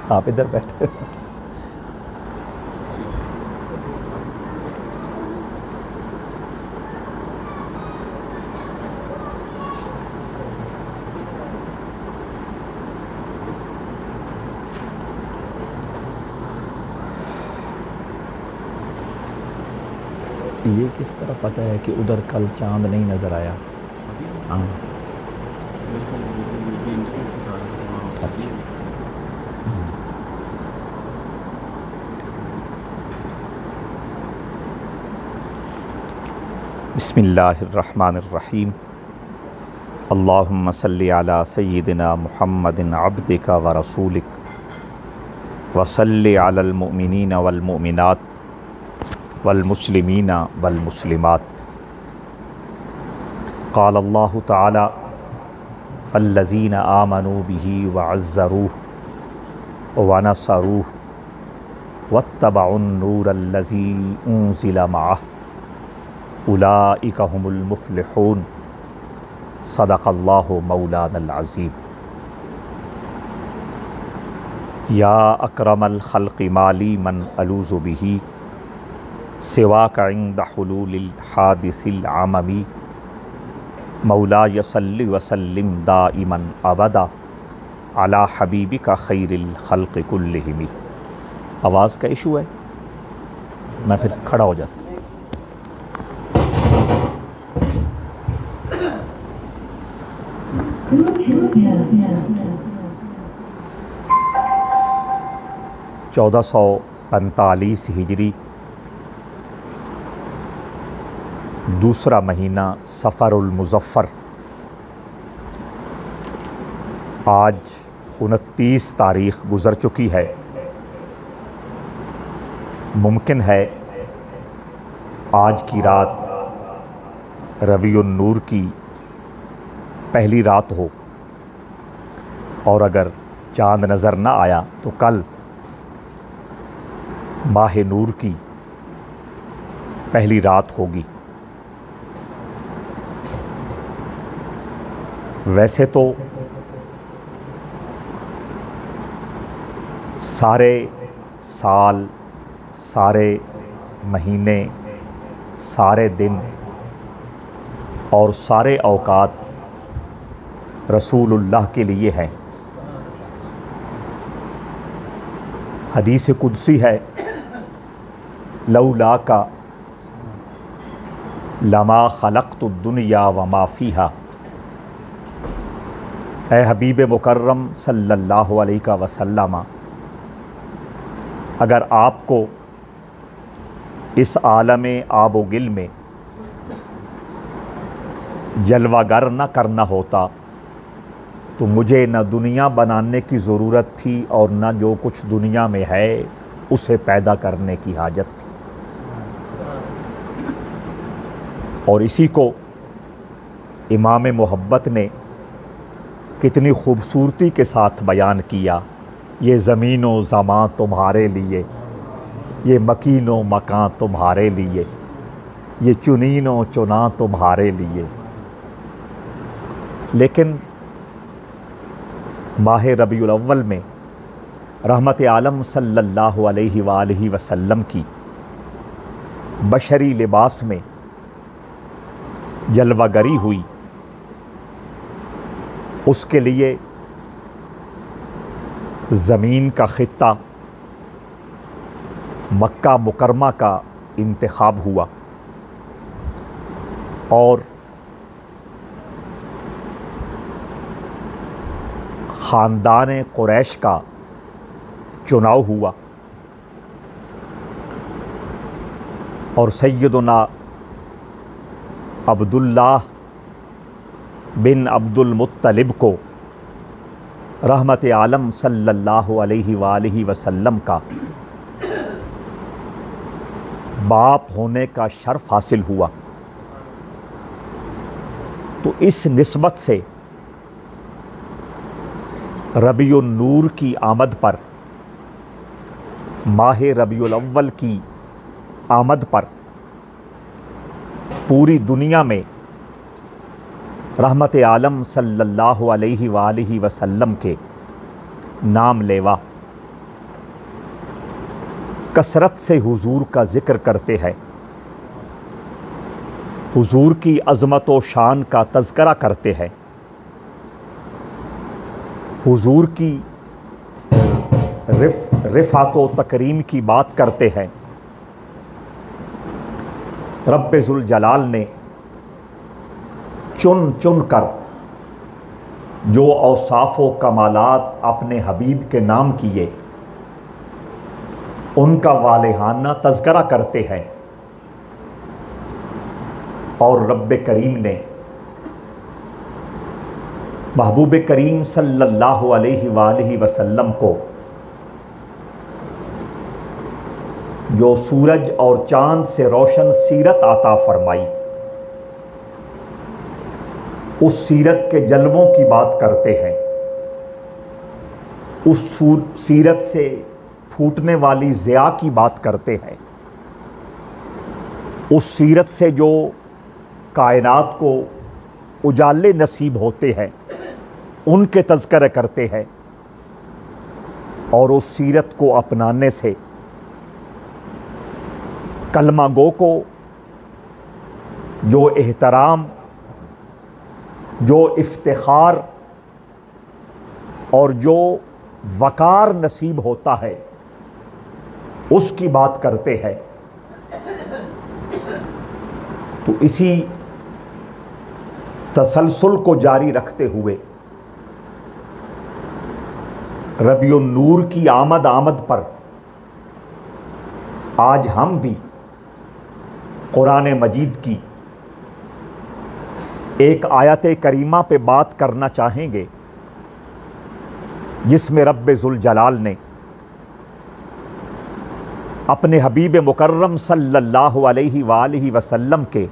آپ ادھر بیٹھے. یہ کس طرح پتہ ہے کہ ادھر کل چاند نہیں نظر آیا؟ ہاں اچھا. بسم اللہ الرحمن الرحیم. اللہم صلی علی سیدنا محمد عبدک ورسولک وصلی علی المؤمنین والمؤمنات والمسلمین والمسلمات. قال اللہ تعالی فالذین آمنوا بہ وعزروہ ونصروہ واتبعوا النور الذی انزل معہ اولئک هم المفلحون. صدق اللہ مولانا العظیم. یا اکرم الخلق مالی من الوذ بہ سواک عند حلول الحادث العممی. مولاي صل وسلم دائما ابدا علی حبیبک خیر الخلق کلہم. آواز کا ایشو ہے، میں پھر کھڑا ہو جاتا ہوں. چودہ 1445 ہجری، دوسرا مہینہ صفر المظفر. آج 29 تاریخ گزر چکی ہے. ممکن ہے آج کی رات ربیع النور کی پہلی رات ہو، اور اگر چاند نظر نہ آیا تو کل ماہ نور کی پہلی رات ہوگی. ویسے تو سارے سال، سارے مہینے، سارے دن اور سارے اوقات رسول اللہ کے لیے ہیں. حدیث قدسی ہے، لولاک لما خلقت الدنیا وما فیہا. اے حبیب مکرم صلی اللہ علیہ وسلم، اگر آپ کو اس عالم آب و گل میں جلوہ گر نہ کرنا ہوتا تو مجھے نہ دنیا بنانے کی ضرورت تھی اور نہ جو کچھ دنیا میں ہے اسے پیدا کرنے کی حاجت تھی. اور اسی کو امام محبت نے کتنی خوبصورتی کے ساتھ بیان کیا. یہ زمین و زمان تمہارے لیے، یہ مکین و مکان تمہارے لیے، یہ چنین و چناں تمہارے لیے. لیکن ماہ ربیع الاول میں رحمت عالم صلی اللہ علیہ وآلہ وسلم کی بشری لباس میں جلوہ گری ہوئی. اس کے لیے زمین کا خطہ مکہ مکرمہ کا انتخاب ہوا اور خاندان قریش کا چناؤ ہوا، اور سیدنا عبداللہ بن عبد المطلب کو رحمت عالم صلی اللہ علیہ وآلہ وسلم کا باپ ہونے کا شرف حاصل ہوا. تو اس نسبت سے ربیع النور کی آمد پر، ماہ ربیع الاول کی آمد پر پوری دنیا میں رحمت عالم صلی اللہ علیہ وآلہ وسلم کے نام لیوا کثرت سے حضور کا ذکر کرتے ہیں، حضور کی عظمت و شان کا تذکرہ کرتے ہیں، حضور کی رفعت و تکریم کی بات کرتے ہیں، رب ذوالجلال نے چن چن کر جو اوصاف و کمالات اپنے حبیب کے نام کیے ان کا والہانہ تذکرہ کرتے ہیں، اور رب کریم نے محبوب کریم صلی اللہ علیہ وآلہ وسلم کو جو سورج اور چاند سے روشن سیرت عطا فرمائی، اس سیرت کے جلووں کی بات کرتے ہیں، اس سیرت سے پھوٹنے والی ضیاء کی بات کرتے ہیں، اس سیرت سے جو کائنات کو اجالے نصیب ہوتے ہیں ان کے تذکرے کرتے ہیں، اور اس سیرت کو اپنانے سے کلمہ گو کو جو احترام، جو افتخار اور جو وقار نصیب ہوتا ہے اس کی بات کرتے ہیں۔ تو اسی تسلسل کو جاری رکھتے ہوئے ربیع النور کی آمد پر آج ہم بھی قرآن مجید کی ایک آیت کریمہ پہ بات کرنا چاہیں گے، جس میں رب ذوالجلال نے اپنے حبیب مکرم صلی اللہ علیہ وآلہ وسلم کے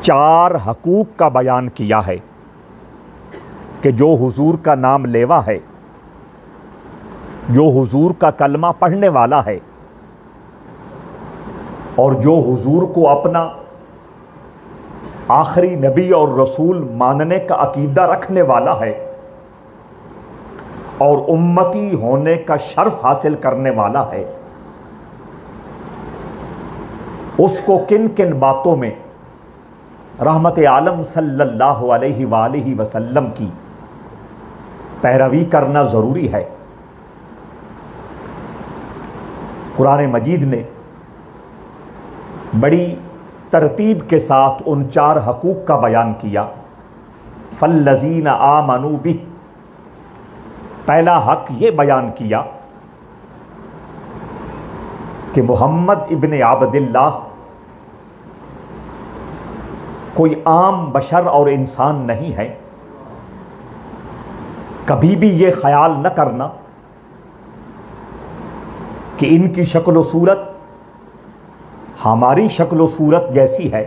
4 حقوق کا بیان کیا ہے کہ جو حضور کا نام لیوا ہے، جو حضور کا کلمہ پڑھنے والا ہے، اور جو حضور کو اپنا آخری نبی اور رسول ماننے کا عقیدہ رکھنے والا ہے اور امتی ہونے کا شرف حاصل کرنے والا ہے، اس کو کن کن باتوں میں رحمت عالم صلی اللہ علیہ وآلہ وسلم کی پیروی کرنا ضروری ہے۔ قرآن مجید نے بڑی ترتیب کے ساتھ ان 4 حقوق کا بیان کیا۔ فالذین آمنوا بہ، پہلا حق یہ بیان کیا کہ محمد ابن عبداللہ کوئی عام بشر اور انسان نہیں ہے۔ کبھی بھی یہ خیال نہ کرنا کہ ان کی شکل و صورت ہماری شکل و صورت جیسی ہے،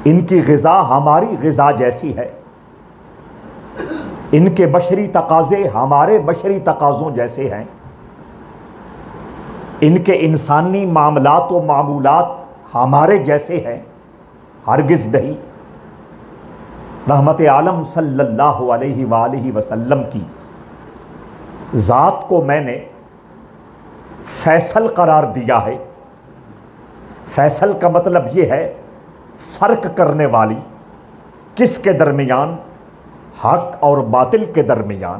ان کی غذا ہماری غذا جیسی ہے، ان کے بشری تقاضے ہمارے بشری تقاضوں جیسے ہیں، ان کے انسانی معاملات و معمولات ہمارے جیسے ہیں، ہرگز نہیں۔ رحمت عالم صلی اللہ علیہ وآلہ وسلم کی ذات کو میں نے فیصل قرار دیا ہے۔ فیصل کا مطلب یہ ہے فرق کرنے والی، کس کے درمیان؟ حق اور باطل کے درمیان،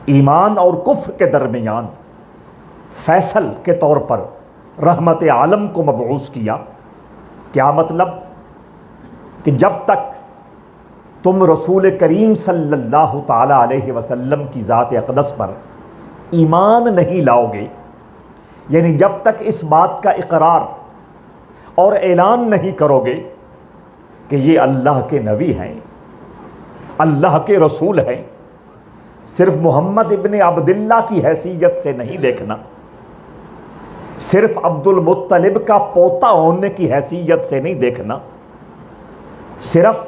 ایمان اور کفر کے درمیان فیصل کے طور پر رحمت عالم کو مبعوث کیا۔ کیا مطلب؟ کہ جب تک تم رسول کریم صلی اللہ تعالی علیہ وسلم کی ذات اقدس پر ایمان نہیں لاؤ گے، یعنی جب تک اس بات کا اقرار اور اعلان نہیں کرو گے کہ یہ اللہ کے نبی ہیں، اللہ کے رسول ہیں، صرف محمد ابن عبداللہ کی حیثیت سے نہیں دیکھنا، صرف عبد المطلب کا پوتا ہونے کی حیثیت سے نہیں دیکھنا، صرف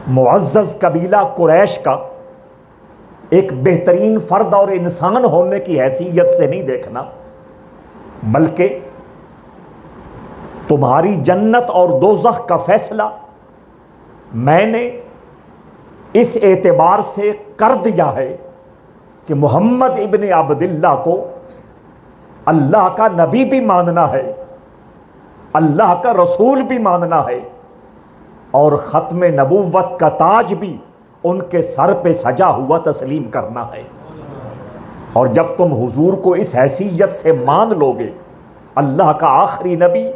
معزز قبیلہ قریش کا ایک بہترین فرد اور انسان ہونے کی حیثیت سے نہیں دیکھنا، بلکہ تمہاری جنت اور دوزخ کا فیصلہ میں نے اس اعتبار سے کر دیا ہے کہ محمد ابن عبداللہ کو اللہ کا نبی بھی ماننا ہے، اللہ کا رسول بھی ماننا ہے، اور ختم نبوت کا تاج بھی ان کے سر پہ سجا ہوا تسلیم کرنا ہے۔ اور جب تم حضور کو اس حیثیت سے مان لو گے، اللہ کا آخری نبی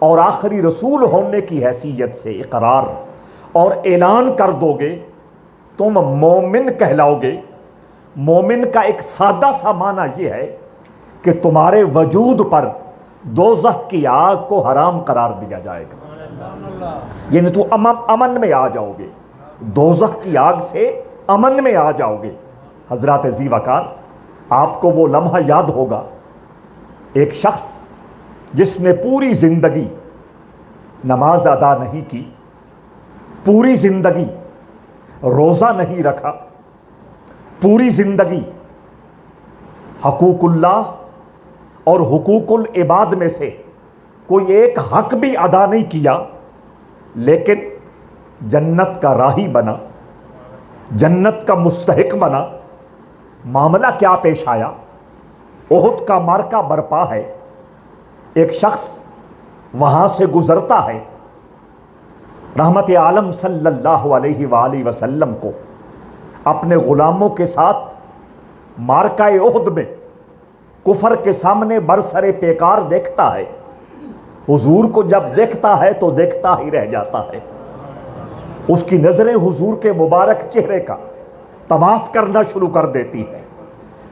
اور آخری رسول ہونے کی حیثیت سے اقرار اور اعلان کر دو گے، تم مومن کہلاؤ گے۔ مومن کا ایک سادہ سا معنی یہ ہے کہ تمہارے وجود پر دوزخ کی آگ کو حرام قرار دیا جائے گا، یعنی تو امن میں آ جاؤ گے، دوزخ کی آگ سے امن میں آ جاؤ گے۔ حضرات ذی وقار، آپ کو وہ لمحہ یاد ہوگا، ایک شخص جس نے پوری زندگی نماز ادا نہیں کی، پوری زندگی روزہ نہیں رکھا، پوری زندگی حقوق اللہ اور حقوق العباد میں سے کوئی ایک حق بھی ادا نہیں کیا، لیکن جنت کا راہی بنا، جنت کا مستحق بنا۔ معاملہ کیا پیش آیا؟ احد کا معرکہ برپا ہے، ایک شخص وہاں سے گزرتا ہے، رحمت عالم صلی اللہ علیہ وآلہ وسلم کو اپنے غلاموں کے ساتھ معرکہ احد میں کفر کے سامنے برسر پیکار دیکھتا ہے۔ حضور کو جب دیکھتا ہے تو دیکھتا ہی رہ جاتا ہے، اس کی نظریں حضور کے مبارک چہرے کا طواف کرنا شروع کر دیتی ہے۔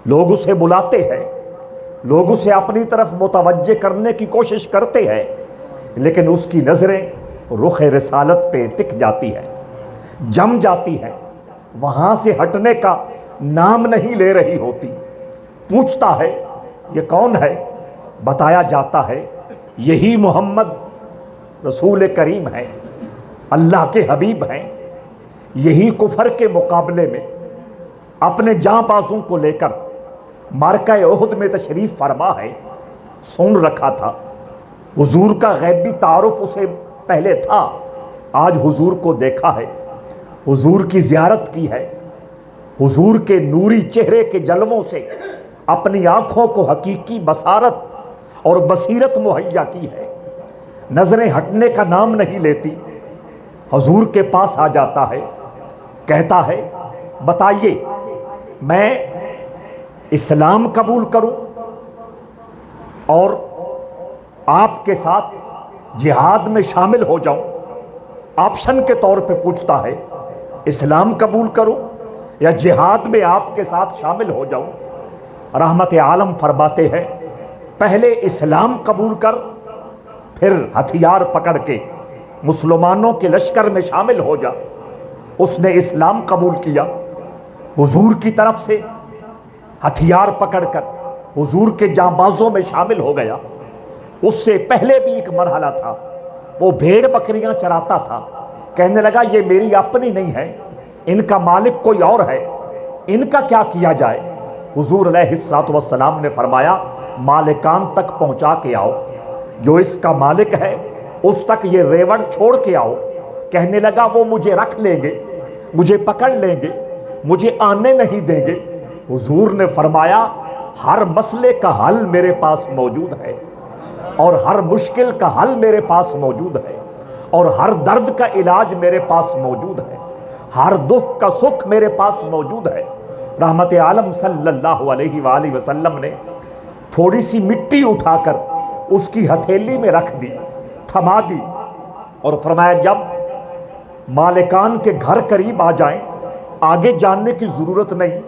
لوگ اسے بلاتے ہیں، لوگ اسے اپنی طرف متوجہ کرنے کی کوشش کرتے ہیں، لیکن اس کی نظریں رخ رسالت پہ ٹک جاتی ہے، جم جاتی ہے، وہاں سے ہٹنے کا نام نہیں لے رہی ہوتی۔ پوچھتا ہے یہ کون ہے؟ بتایا جاتا ہے یہی محمد رسول کریم ہے، اللہ کے حبیب ہیں، یہی کفر کے مقابلے میں اپنے جاں بازوں کو لے کر معرکہ احد میں تشریف فرما ہے۔ سن رکھا تھا، حضور کا غیبی تعارف اسے پہلے تھا، آج حضور کو دیکھا ہے، حضور کی زیارت کی ہے، حضور کے نوری چہرے کے جلووں سے اپنی آنکھوں کو حقیقی بصارت اور بصیرت مہیا کی ہے، نظریں ہٹنے کا نام نہیں لیتی۔ حضور کے پاس آ جاتا ہے، کہتا ہے بتائیے میں اسلام قبول کروں اور آپ کے ساتھ جہاد میں شامل ہو جاؤں؟ آپشن کے طور پہ پوچھتا ہے، اسلام قبول کروں یا جہاد میں آپ کے ساتھ شامل ہو جاؤں؟ رحمت عالم فرماتے ہیں پہلے اسلام قبول کر، پھر ہتھیار پکڑ کے مسلمانوں کے لشکر میں شامل ہو جا۔ اس نے اسلام قبول کیا، حضور کی طرف سے ہتھیار پکڑ کر حضور کے جانبازوں میں شامل ہو گیا۔ اس سے پہلے بھی ایک مرحلہ تھا، وہ بھیڑ بکریاں چراتا تھا، کہنے لگا یہ میری اپنی نہیں ہے، ان کا مالک کوئی اور ہے، ان کا کیا کیا جائے؟ حضور علیہ الصلوۃ والسلام نے فرمایا مالکان تک پہنچا کے آؤ، جو اس کا مالک ہے اس تک یہ ریوڑ چھوڑ کے آؤ۔ کہنے لگا وہ مجھے رکھ لیں گے، مجھے پکڑ لیں گے، مجھے آنے نہیں دیں گے۔ حضور نے فرمایا ہر مسئلے کا حل میرے پاس موجود ہے، اور ہر مشکل کا حل میرے پاس موجود ہے، اور ہر درد کا علاج میرے پاس موجود ہے، ہر دکھ کا سکھ میرے پاس موجود ہے۔ رحمت عالم صلی اللہ علیہ وآلہ وسلم نے تھوڑی سی مٹی اٹھا کر اس کی ہتھیلی میں رکھ دی، تھما دی، اور فرمایا جب مالکان کے گھر قریب آ جائیں آگے جاننے کی ضرورت نہیں،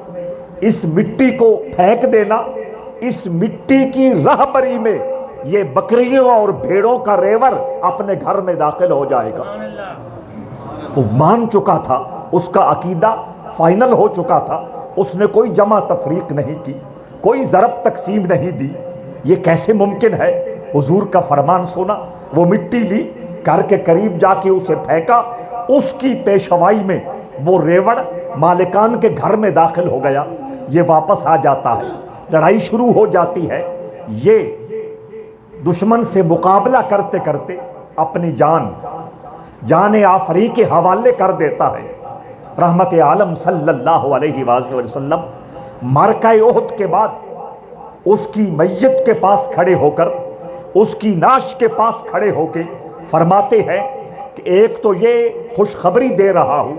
اس مٹی کو پھینک دینا، اس مٹی کی راہبری میں یہ بکریوں اور بھیڑوں کا ریوڑ اپنے گھر میں داخل ہو جائے گا۔ وہ مان چکا تھا، اس کا عقیدہ فائنل ہو چکا تھا، اس نے کوئی جمع تفریق نہیں کی، کوئی ضرب تقسیم نہیں دی۔ یہ کیسے ممکن ہے؟ حضور کا فرمان سنا، وہ مٹی لی، گھر کے قریب جا کے اسے پھینکا، اس کی پیشوائی میں وہ ریوڑ مالکان کے گھر میں داخل ہو گیا۔ یہ واپس آ جاتا ہے، لڑائی شروع ہو جاتی ہے، یہ دشمن سے مقابلہ کرتے کرتے اپنی جان آفری کے حوالے کر دیتا ہے۔ رحمت عالم صلی اللہ علیہ وآلہ وسلم معرکہ احد کے بعد اس کی میت کے پاس کھڑے ہو کر، اس کی نعش کے پاس کھڑے ہو کے فرماتے ہیں کہ ایک تو یہ خوشخبری دے رہا ہوں،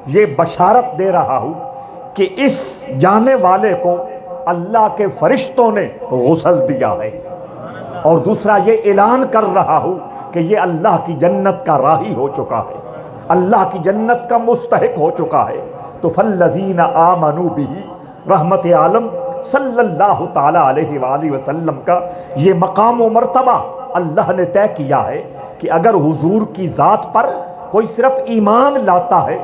یہ بشارت دے رہا ہوں کہ اس جانے والے کو اللہ کے فرشتوں نے غسل دیا ہے، اور دوسرا یہ اعلان کر رہا ہوں کہ یہ اللہ کی جنت کا راہی ہو چکا ہے، اللہ کی جنت کا مستحق ہو چکا ہے۔ تو فالذین آمنوا بہ، رحمت عالم صلی اللہ تعالی علیہ وآلہ وسلم کا یہ مقام و مرتبہ اللہ نے طے کیا ہے کہ اگر حضور کی ذات پر کوئی صرف ایمان لاتا ہے،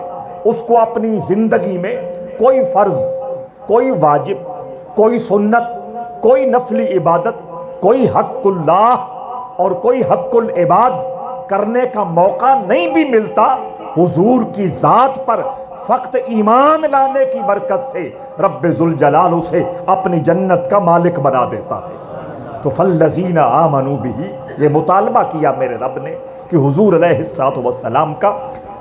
اس کو اپنی زندگی میں کوئی فرض، کوئی واجب، کوئی سنت، کوئی نفلی عبادت، کوئی حق اللہ اور کوئی حق العباد کرنے کا موقع نہیں بھی ملتا، حضور کی ذات پر فقط ایمان لانے کی برکت سے رب ذوالجلال اسے اپنی جنت کا مالک بنا دیتا ہے۔ تو فالذین آمنوا بہ، یہ مطالبہ کیا میرے رب نے کہ حضور علیہ الصلوۃ والسلام کا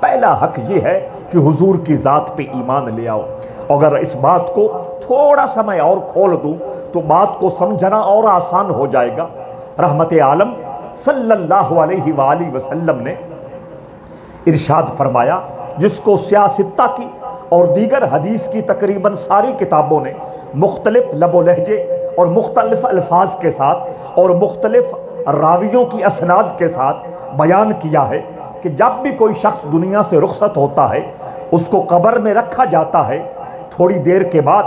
پہلا حق یہ ہے کہ حضور کی ذات پہ ایمان لے آؤ۔ اگر اس بات کو تھوڑا سا میں اور کھول دوں تو بات کو سمجھنا اور آسان ہو جائے گا۔ رحمت عالم صلی اللہ علیہ وآلہ وسلم نے ارشاد فرمایا، جس کو سیاستہ کی اور دیگر حدیث کی تقریباً ساری کتابوں نے مختلف لب و لہجے اور مختلف الفاظ کے ساتھ اور مختلف راویوں کی اسناد کے ساتھ بیان کیا ہے کہ جب بھی کوئی شخص دنیا سے رخصت ہوتا ہے، اس کو قبر میں رکھا جاتا ہے، تھوڑی دیر کے بعد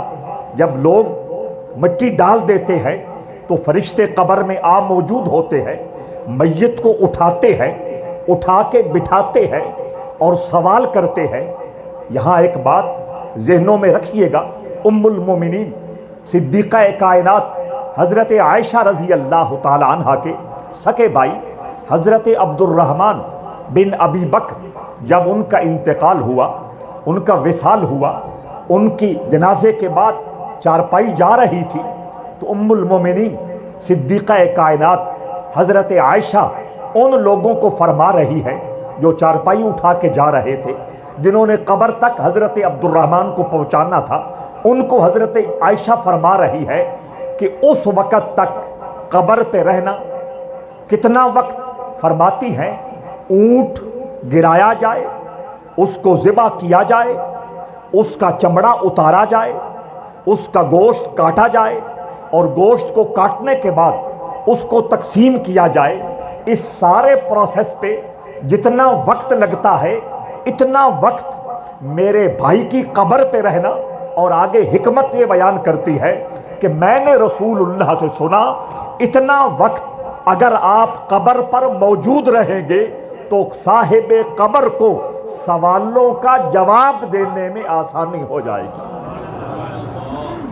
جب لوگ مٹی ڈال دیتے ہیں تو فرشتے قبر میں آ موجود ہوتے ہیں، میت کو اٹھاتے ہیں، اٹھا کے بٹھاتے ہیں اور سوال کرتے ہیں۔ یہاں ایک بات ذہنوں میں رکھیے گا، ام المومنین صدیقہ کائنات حضرت عائشہ رضی اللہ تعالی عنہ کے سکے بھائی حضرت عبد الرحمن بن ابی بکر جب ان کا انتقال ہوا، ان کا وصال ہوا، ان کی جنازے کے بعد چارپائی جا رہی تھی تو ام المومنین صدیقہ کائنات حضرت عائشہ ان لوگوں کو فرما رہی ہے جو چارپائی اٹھا کے جا رہے تھے، جنہوں نے قبر تک حضرت عبد الرحمن کو پہنچانا تھا، ان کو حضرت عائشہ فرما رہی ہے کہ اس وقت تک قبر پہ رہنا کتنا وقت؟ فرماتی ہیں اونٹ گرایا جائے، اس کو ذبح کیا جائے، اس کا چمڑا اتارا جائے، اس کا گوشت کاٹا جائے اور گوشت کو کاٹنے کے بعد اس کو تقسیم کیا جائے، اس سارے پروسیس پہ جتنا وقت لگتا ہے اتنا وقت میرے بھائی کی قبر پہ رہنا۔ اور آگے حکمت یہ بیان کرتی ہے کہ میں نے رسول اللہ سے سنا اتنا وقت اگر آپ قبر پر موجود رہیں گے تو صاحب قبر کو سوالوں کا جواب دینے میں آسانی ہو جائے گی،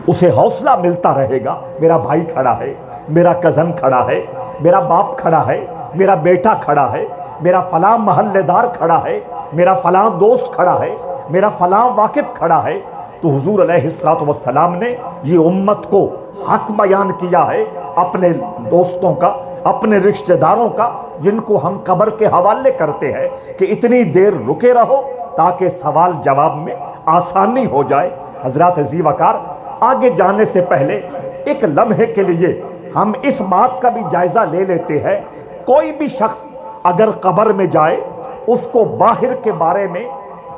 اسے حوصلہ ملتا رہے گا، میرا بھائی کھڑا ہے، میرا کزن کھڑا ہے، میرا باپ کھڑا ہے، میرا بیٹا کھڑا ہے، میرا فلاں محلے دار کھڑا ہے، میرا فلاں دوست کھڑا ہے، میرا فلاں واقف کھڑا ہے۔ تو حضور علیہ الصلوۃ والسلام نے یہ امت کو حق بیان کیا ہے اپنے دوستوں کا، اپنے رشتہ داروں کا، جن کو ہم قبر کے حوالے کرتے ہیں کہ اتنی دیر رکے رہو تاکہ سوال جواب میں آسانی ہو جائے۔ حضرات عزیز وقار، آگے جانے سے پہلے ایک لمحے کے لیے ہم اس بات کا بھی جائزہ لے لیتے ہیں، کوئی بھی شخص اگر قبر میں جائے اس کو باہر کے بارے میں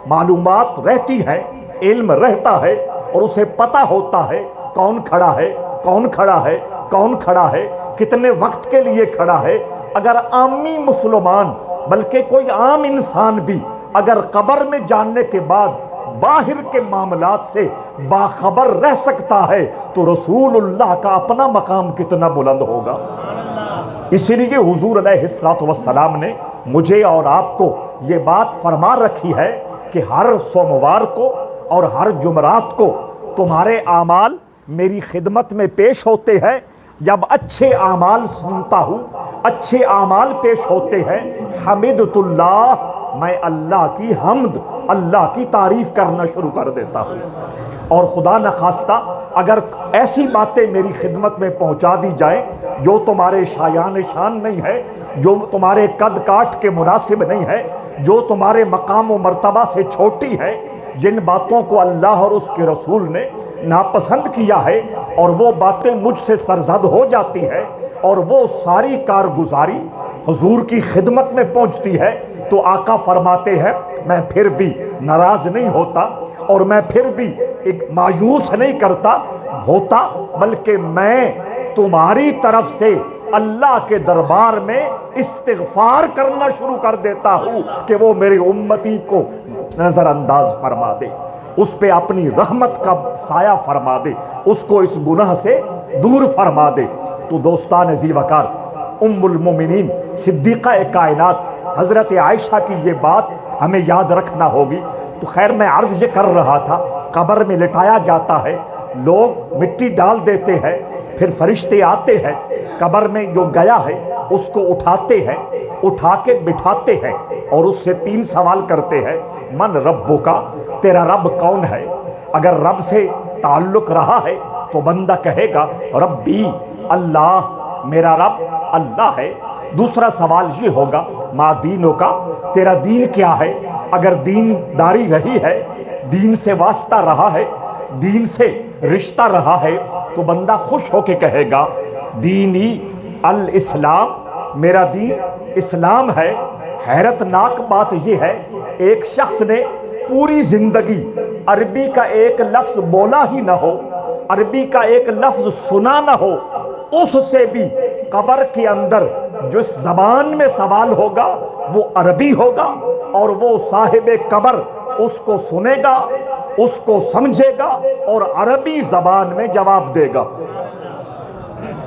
معلومات رہتی ہے، علم رہتا ہے اور اسے پتہ ہوتا ہے کون کھڑا ہے، کون کھڑا ہے، کون کھڑا ہے، کتنے وقت کے لیے کھڑا ہے۔ اگر عامی مسلمان بلکہ کوئی عام انسان بھی اگر قبر میں جاننے کے بعد باہر کے معاملات سے باخبر رہ سکتا ہے تو رسول اللہ کا اپنا مقام کتنا بلند ہوگا۔ اسی لیے حضور علیہ الصلوۃ والسلام نے مجھے اور آپ کو یہ بات فرما رکھی ہے کہ ہر سوموار کو اور ہر جمعرات کو تمہارے اعمال میری خدمت میں پیش ہوتے ہیں۔ جب اچھے اعمال سنتا ہوں، اچھے اعمال پیش ہوتے ہیں، حمدت اللہ، میں اللہ کی حمد، اللہ کی تعریف کرنا شروع کر دیتا ہوں۔ اور خدا نخواستہ اگر ایسی باتیں میری خدمت میں پہنچا دی جائیں جو تمہارے شایان شان نہیں ہے، جو تمہارے قد کاٹ کے مناسب نہیں ہے، جو تمہارے مقام و مرتبہ سے چھوٹی ہے، جن باتوں کو اللہ اور اس کے رسول نے ناپسند کیا ہے اور وہ باتیں مجھ سے سرزد ہو جاتی ہے اور وہ ساری کارگزاری حضور کی خدمت میں پہنچتی ہے، تو آقا فرماتے ہیں میں پھر بھی ناراض نہیں ہوتا اور میں پھر بھی ایک مایوس نہیں کرتا ہوتا، بلکہ میں تمہاری طرف سے اللہ کے دربار میں استغفار کرنا شروع کر دیتا ہوں کہ وہ میری امتی کو نظر انداز فرما دے، اس پہ اپنی رحمت کا سایہ فرما دے، اس کو اس گناہ سے دور فرما دے۔ تو دوستان ذی وقار، ام المومنین صدیقہ کائنات حضرت عائشہ کی یہ بات ہمیں یاد رکھنا ہوگی۔ تو خیر میں عرض یہ کر رہا تھا، قبر میں لٹایا جاتا ہے، لوگ مٹی ڈال دیتے ہیں، پھر فرشتے آتے ہیں، قبر میں جو گیا ہے اس کو اٹھاتے ہیں، اٹھا کے بٹھاتے ہیں اور اس سے 3 سوال کرتے ہیں، من ربک، تیرا رب کون ہے؟ اگر رب سے تعلق رہا ہے تو بندہ کہے گا ربی اللہ، میرا رب اللہ ہے۔ دوسرا سوال یہ ہوگا ما دینوں کا، تیرا دین کیا ہے؟ اگر دین داری رہی ہے، دین سے واسطہ رہا ہے، دین سے رشتہ رہا ہے، تو بندہ خوش ہو کے کہے گا دینی الاسلام، میرا دین اسلام ہے۔ حیرت ناک بات یہ ہے، ایک شخص نے پوری زندگی عربی کا ایک لفظ بولا ہی نہ ہو، عربی کا ایک لفظ سنا نہ ہو، اس سے بھی قبر کے اندر جس زبان میں سوال ہوگا وہ عربی ہوگا اور وہ صاحب قبر اس کو سنے گا، اس کو سمجھے گا اور عربی زبان میں جواب دے گا۔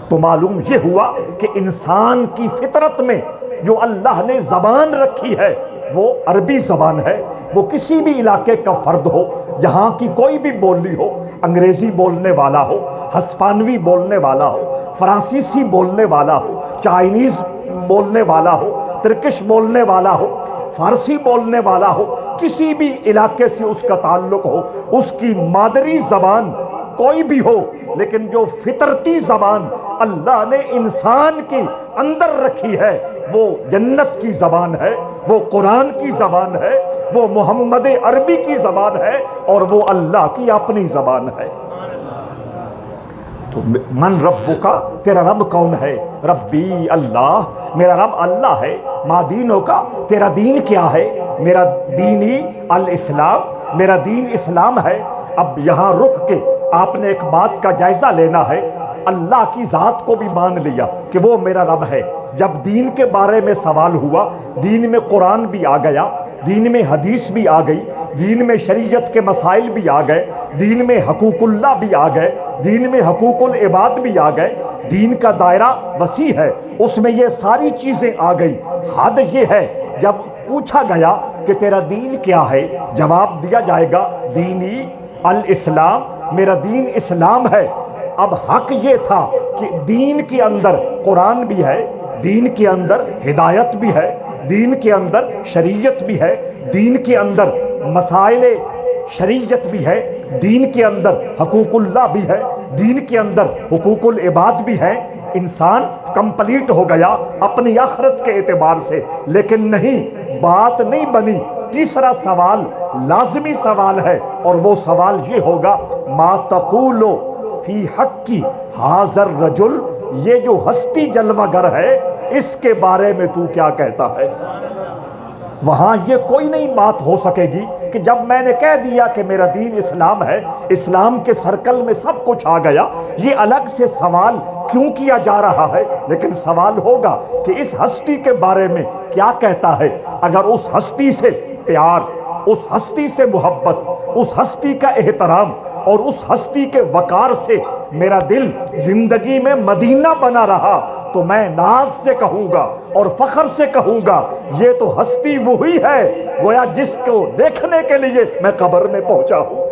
تو معلوم یہ ہوا کہ انسان کی فطرت میں جو اللہ نے زبان رکھی ہے وہ عربی زبان ہے۔ وہ کسی بھی علاقے کا فرد ہو، جہاں کی کوئی بھی بولی ہو، انگریزی بولنے والا ہو، ہسپانوی بولنے والا ہو، فرانسیسی بولنے والا ہو، چائنیز بولنے والا ہو، ترکش بولنے والا ہو، فارسی بولنے والا ہو، کسی بھی علاقے سے اس کا تعلق ہو، اس کی مادری زبان کوئی بھی ہو، لیکن جو فطرتی زبان اللہ نے انسان کی اندر رکھی ہے وہ جنت کی زبان ہے، وہ قرآن کی زبان ہے، وہ محمد عربی کی زبان ہے اور وہ اللہ کی اپنی زبان ہے۔ تو من ربک، تیرا رب کون ہے؟ ربی اللہ، میرا رب اللہ ہے۔ ما دینوں کا، تیرا دین کیا ہے؟ میرا دینی الاسلام، میرا دین اسلام ہے۔ اب یہاں رک کے آپ نے ایک بات کا جائزہ لینا ہے، اللہ کی ذات کو بھی مان لیا کہ وہ میرا رب ہے۔ جب دین کے بارے میں سوال ہوا، دین میں قرآن بھی آ گیا، دین میں حدیث بھی آ گئی، دین میں شریعت کے مسائل بھی آ گئے، دین میں حقوق اللہ بھی آ گئے، دین میں حقوق العباد بھی آ گئے، دین کا دائرہ وسیع ہے، اس میں یہ ساری چیزیں آ گئی۔ حد یہ ہے جب پوچھا گیا کہ تیرا دین کیا ہے، جواب دیا جائے گا دینی الاسلام، میرا دین اسلام ہے۔ اب حق یہ تھا کہ دین کے اندر قرآن بھی ہے، دین کے اندر ہدایت بھی ہے، دین کے اندر شریعت بھی ہے، دین کے اندر مسائل شریعت بھی ہے، دین کے اندر حقوق اللہ بھی ہے، دین کے اندر حقوق العباد بھی ہے۔ انسان کمپلیٹ ہو گیا اپنی آخرت کے اعتبار سے، لیکن نہیں، بات نہیں بنی۔ تیسرا سوال لازمی سوال ہے اور وہ سوال یہ ہوگا ما تقول فی حق کی حاضر رجل، یہ جو ہستی جلوہ گر ہے اس کے بارے میں تو کیا کہتا ہے؟ وہاں یہ کوئی نہیں بات ہو سکے گی کہ جب میں نے کہہ دیا کہ میرا دین اسلام ہے، اسلام کے سرکل میں سب کچھ آ گیا، یہ الگ سے سوال کیوں کیا جا رہا ہے؟ لیکن سوال ہوگا کہ اس ہستی کے بارے میں کیا کہتا ہے۔ اگر اس ہستی سے پیار، اس ہستی سے محبت، اس ہستی کا احترام اور اس ہستی کے وقار سے میرا دل زندگی میں مدینہ بنا رہا تو میں ناز سے کہوں گا اور فخر سے کہوں گا یہ تو ہستی وہی ہے گویا جس کو دیکھنے کے لیے میں قبر میں پہنچا ہوں۔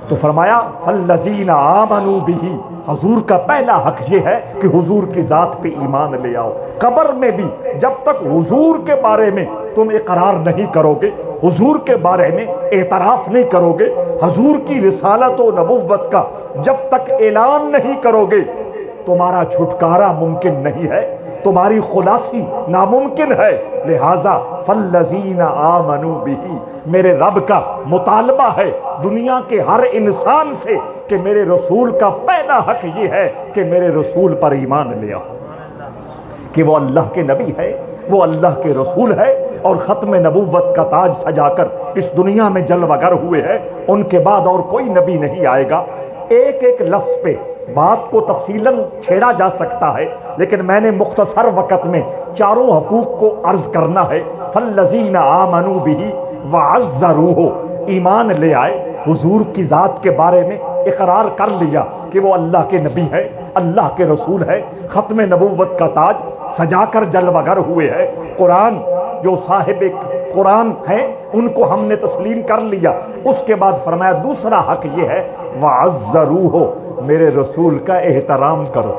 تو فرمایا فالذین آمنوا بہ، حضور کا پہلا حق یہ ہے کہ حضور کی ذات پہ ایمان لے آؤ۔ قبر میں بھی جب تک حضور کے بارے میں تم اقرار نہیں کرو گے، حضور کے بارے میں اعتراف نہیں کرو گے، حضور کی رسالت و نبوت کا جب تک اعلان نہیں کرو گے، تمہارا چھٹکارا ممکن نہیں ہے، تمہاری خلاصی ناممکن ہے، لہذا فالذین آمنوا بہ، میرے رب کا مطالبہ ہے دنیا کے ہر انسان سے کہ میرے رسول کا پہلا حق یہ ہے کہ میرے رسول پر ایمان لے آؤ، کہ وہ اللہ کے نبی ہے، وہ اللہ کے رسول ہے، اور ختم نبوت کا تاج سجا کر اس دنیا میں جلوہ گر ہوئے ہیں، ان کے بعد اور کوئی نبی نہیں آئے گا۔ ایک ایک لفظ پہ بات کو تفصیلاً چھیڑا جا سکتا ہے، لیکن میں نے مختصر وقت میں چاروں حقوق کو عرض کرنا ہے۔ فالذین آمنوا بہ وعزروہ، ایمان لے آئے، حضور کی ذات کے بارے میں اقرار کر لیا کہ وہ اللہ کے نبی ہے، اللہ کے رسول ہے، ختم نبوت کا تاج سجا کر جلوہ گر ہوئے ہیں، قرآن جو صاحب قرآن ہیں ان کو ہم نے تسلیم کر لیا۔ اس کے بعد فرمایا دوسرا حق یہ ہے وعزروہ، میرے رسول کا احترام کرو۔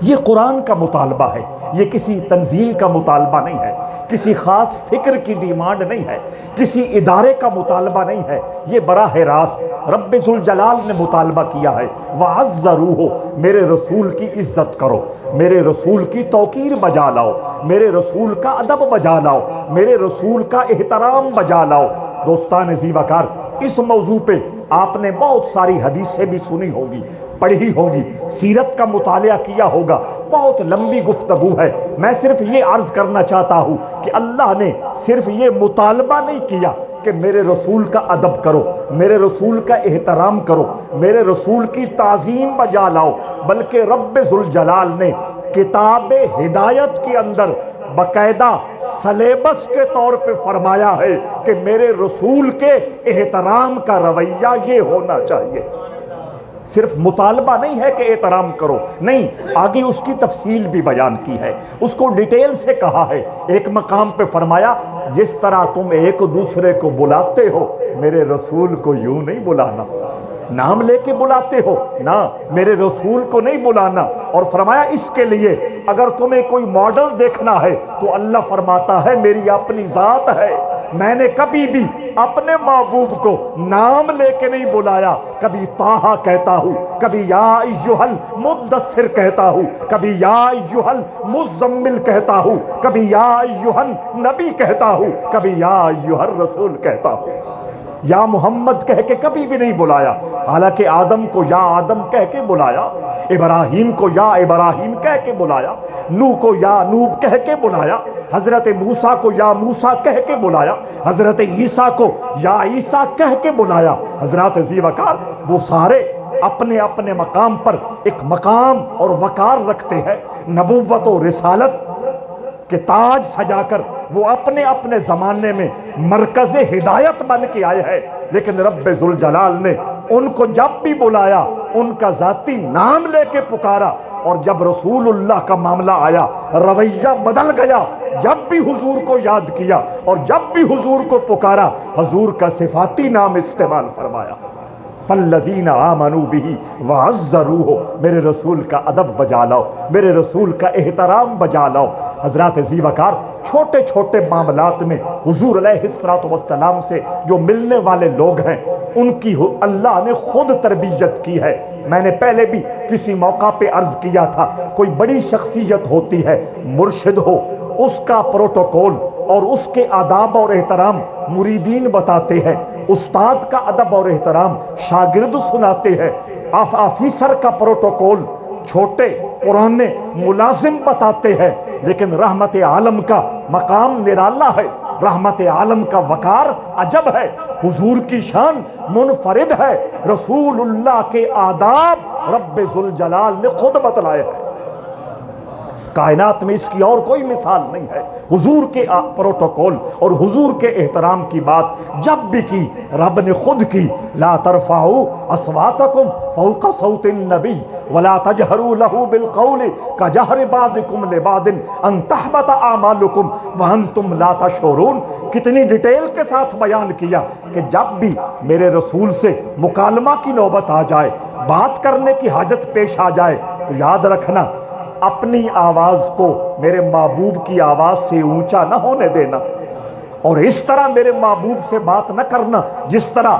یہ قرآن کا مطالبہ ہے، یہ کسی تنظیم کا مطالبہ نہیں ہے، کسی خاص فکر کی ڈیمانڈ نہیں ہے، کسی ادارے کا مطالبہ نہیں ہے، یہ براہ راست رب ذوالجلال نے مطالبہ کیا ہے۔ وعزروہ، میرے رسول کی عزت کرو، میرے رسول کی توقیر بجا لاؤ، میرے رسول کا ادب بجا لاؤ، میرے رسول کا احترام بجا لاؤ۔ دوستان ذی وقار، اس موضوع پہ آپ نے بہت ساری حدیثیں بھی سنی ہوگی، پڑھی ہوگی، سیرت کا مطالعہ کیا ہوگا، بہت لمبی گفتگو ہے۔ میں صرف یہ عرض کرنا چاہتا ہوں کہ اللہ نے صرف یہ مطالبہ نہیں کیا کہ میرے رسول کا ادب کرو، میرے رسول کا احترام کرو، میرے رسول کی تعظیم بجا لاؤ، بلکہ رب ذوالجلال نے کتاب ہدایت کے اندر باقاعدہ سلیبس کے طور پہ فرمایا ہے کہ میرے رسول کے احترام کا رویہ یہ ہونا چاہیے۔ صرف مطالبہ نہیں ہے کہ احترام کرو، نہیں، آگے اس کی تفصیل بھی بیان کی ہے، اس کو ڈیٹیل سے کہا ہے۔ ایک مقام پہ فرمایا جس طرح تم ایک دوسرے کو بلاتے ہو میرے رسول کو یوں نہیں بلانا، نام لے کے بلاتے ہو نا، میرے رسول کو نہیں بلانا۔ اور فرمایا اس کے لیے اگر تمہیں کوئی ماڈل دیکھنا ہے تو اللہ فرماتا ہے میری اپنی ذات ہے، میں نے کبھی بھی اپنے محبوب کو نام لے کے نہیں بلایا، کبھی طٰہٰ کہتا ہوں، کبھی یا ایھا المدثر کہتا ہوں، کبھی یا ایھا المزمل کہتا ہوں، کبھی یا ایھا النبی کہتا ہوں، کبھی یا ایھا الرسول کہتا ہوں۔ یا محمد کہہ کے کبھی بھی نہیں بلایا، حالانکہ آدم کو یا آدم کہہ کے بلایا، ابراہیم کو یا ابراہیم کہہ کے بلایا، نوح کو یا نوح کہہ کے بلایا، حضرت موسیٰ کو یا موسیٰ کہہ کے بلایا، حضرت عیسیٰ کو یا عیسیٰ کہہ کے بلایا۔ حضرات ذی وقار وہ سارے اپنے اپنے مقام پر ایک مقام اور وقار رکھتے ہیں، نبوت و رسالت کہ تاج سجا کر وہ اپنے اپنے زمانے میں مرکز ہدایت بن کے آئے ہیں، لیکن رب ذوالجلال نے ان کو جب بھی بلایا ان کا ذاتی نام لے کے پکارا، اور جب رسول اللہ کا معاملہ آیا رویہ بدل گیا، جب بھی حضور کو یاد کیا اور جب بھی حضور کو پکارا حضور کا صفاتی نام استعمال فرمایا۔ فالذین آمنوا بہ وعزروہ، میرے رسول کا ادب بجا لاؤ، میرے رسول کا احترام بجا لاؤ۔ حضرات ذی وقار چھوٹے چھوٹے معاملات میں حضور علیہ الصلوۃ والسلام سے جو ملنے والے لوگ ہیں ان کی اللہ نے خود تربیت کی ہے۔ میں نے پہلے بھی کسی موقع پہ عرض کیا تھا، کوئی بڑی شخصیت ہوتی ہے، مرشد ہو، اس کا پروٹوکول اور اس کے آداب اور احترام مریدین بتاتے ہیں، استاد کا ادب اور احترام شاگرد سناتے ہیں، آفیسر کا پروٹوکول چھوٹے پرانے ملازم بتاتے ہیں، لیکن رحمت عالم کا مقام نرالا ہے، رحمت عالم کا وقار عجب ہے، حضور کی شان منفرد ہے، رسول اللہ کے آداب رب ذوالجلال نے خود بتلائے ہیں، کائنات میں اس کی اور کوئی مثال نہیں ہے۔ حضور کے پروٹوکول اور حضور کے احترام کی بات جب بھی کی رب نے خود کی، لا ترفعوا اصواتکم فوق صوت النبی ولا تجہروا له بالقول کجہر بعضکم لبعض ان تحبط اعمالکم وانتم لا تشعرون۔ کتنی ڈیٹیل کے ساتھ بیان کیا کہ جب بھی میرے رسول سے مکالمہ کی نوبت آ جائے، بات کرنے کی حاجت پیش آ جائے تو یاد رکھنا اپنی آواز کو میرے محبوب کی آواز سے اونچا نہ ہونے دینا، اور اس طرح میرے محبوب سے بات نہ کرنا جس طرح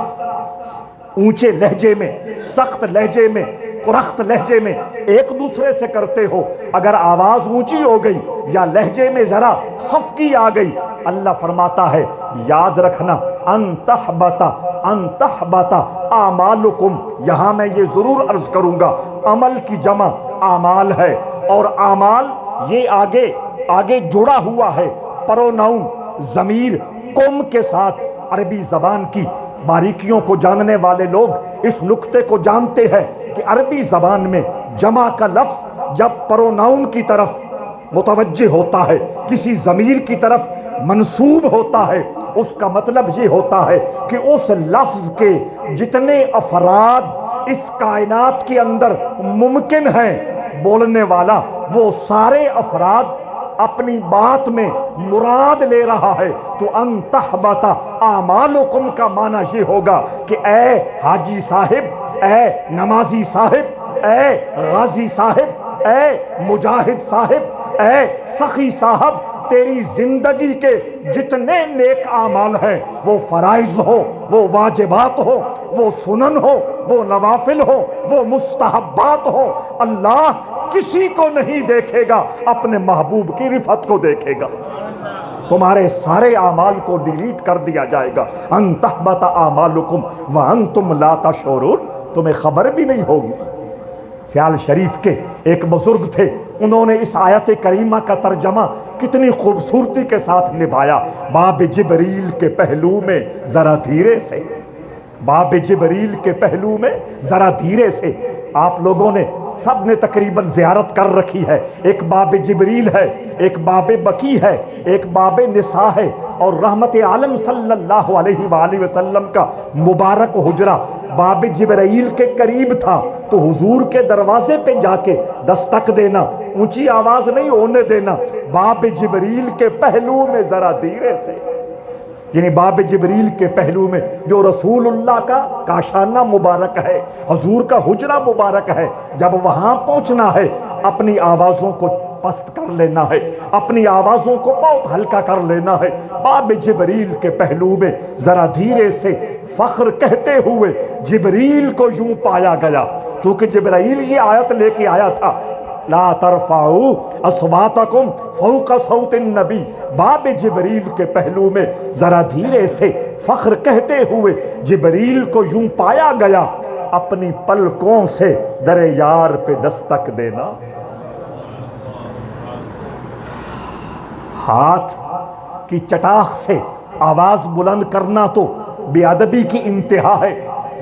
اونچے لہجے میں، سخت لہجے میں کرخت لہجے میں ایک دوسرے سے کرتے ہو، اگر آواز اونچی ہو گئی یا لہجے میں ذرا خفگی آ گئی، اللہ فرماتا ہے یاد رکھنا ان تحبط اعمالکم، یہاں میں یہ ضرور عرض کروں گا عمل کی جمع اعمال ہے، اور اعمال یہ آگے جڑا ہوا ہے پروناؤن ضمیر کم کے ساتھ۔ عربی زبان کی باریکیوں کو جاننے والے لوگ اس نقطے کو جانتے ہیں کہ عربی زبان میں جمع کا لفظ جب پروناؤن کی طرف متوجہ ہوتا ہے، کسی ضمیر کی طرف منسوب ہوتا ہے، اس کا مطلب یہ ہوتا ہے کہ اس لفظ کے جتنے افراد اس کائنات کے اندر ممکن ہیں، بولنے والا وہ سارے افراد اپنی بات میں مراد لے رہا ہے۔ تو ان تحبط اعمالکم کا معنی یہ ہوگا کہ اے حاجی صاحب، اے نمازی صاحب، اے غازی صاحب، اے مجاہد صاحب، اے سخی صاحب، تیری زندگی کے جتنے نیک اعمال ہیں، وہ فرائض ہو، وہ واجبات ہو، وہ سنن ہو، وہ نوافل ہو، وہ مستحبات ہو، اللہ کسی کو نہیں دیکھے گا، اپنے محبوب کی رفعت کو دیکھے گا۔ تمہارے سارے اعمال کو ڈیلیٹ کر دیا جائے گا۔ ان تحبط اعمالکم وانتم لا تشعرون، تمہیں خبر بھی نہیں ہوگی۔ سیال شریف کے ایک بزرگ تھے، انہوں نے اس آیت کریمہ کا ترجمہ کتنی خوبصورتی کے ساتھ نبھایا۔ باب جبریل کے پہلو میں ذرا دھیرے سے، باب جبریل کے پہلو میں ذرا دھیرے سے۔ آپ لوگوں نے سب نے تقریباً زیارت کر رکھی ہے، ایک باب جبریل ہے، ایک باب بقیع ہے، ایک باب نساء ہے، اور رحمت عالم صلی اللہ علیہ وآلہ وسلم کا مبارک حجرہ باب جبرائیل کے قریب تھا، تو حضور کے دروازے پہ جا کے دستک دینا، اونچی آواز نہیں ہونے دینا، باب جبریل کے پہلو میں ذرا دھیرے سے، یعنی باب جبریل کے پہلو میں جو رسول اللہ کا کاشانہ مبارک ہے، حضور کا حجرہ مبارک ہے، جب وہاں پہنچنا ہے اپنی آوازوں کو پست کر لینا ہے، اپنی آوازوں کو بہت ہلکا کر لینا ہے۔ باب جبریل کے پہلو میں ذرا دھیرے سے فخر کہتے ہوئے جبریل کو یوں پایا گیا، چونکہ جبرائیل یہ آیت لے کے آیا تھا، لا ترفعوا اصواتکم فوق صوت النبی، باب جبریل کے پہلو میں ذرا دھیرے سے فخر کہتے ہوئے جبریل کو یوں پایا گیا، اپنی پلکوں سے در یار پہ دستک دینا، ہاتھ کی چٹاخ سے آواز بلند کرنا تو بے ادبی کی انتہا ہے،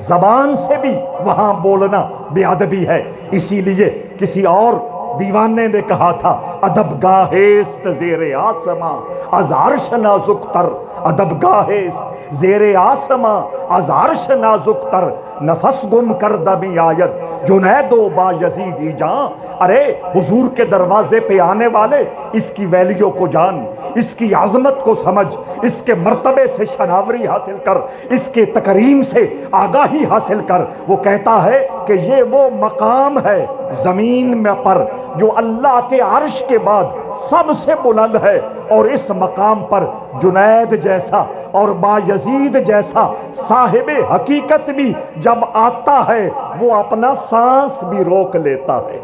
زبان سے بھی وہاں بولنا بے ادبی ہے۔ اسی لیے کسی اور دیوانے نے کہا تھا ادب گاہست زیر آسماں از عرش نازک تر، ادب گاہست زیر آسماں از عرش نازک تر، نفس گم کردہ بھی آید جنید و با یزیدی جاں۔ ارے حضور کے دروازے پہ آنے والے اس کی ویلیو کو جان، اس کی عظمت کو سمجھ، اس کے مرتبے سے شناوری حاصل کر، اس کے تکریم سے آگاہی حاصل کر۔ وہ کہتا ہے کہ یہ وہ مقام ہے زمین میں پر جو اللہ کے عرش کے بعد سب سے بلند ہے، اور اس مقام پر جنید جیسا اور بایزید جیسا صاحب حقیقت بھی جب آتا ہے وہ اپنا سانس بھی روک لیتا ہے۔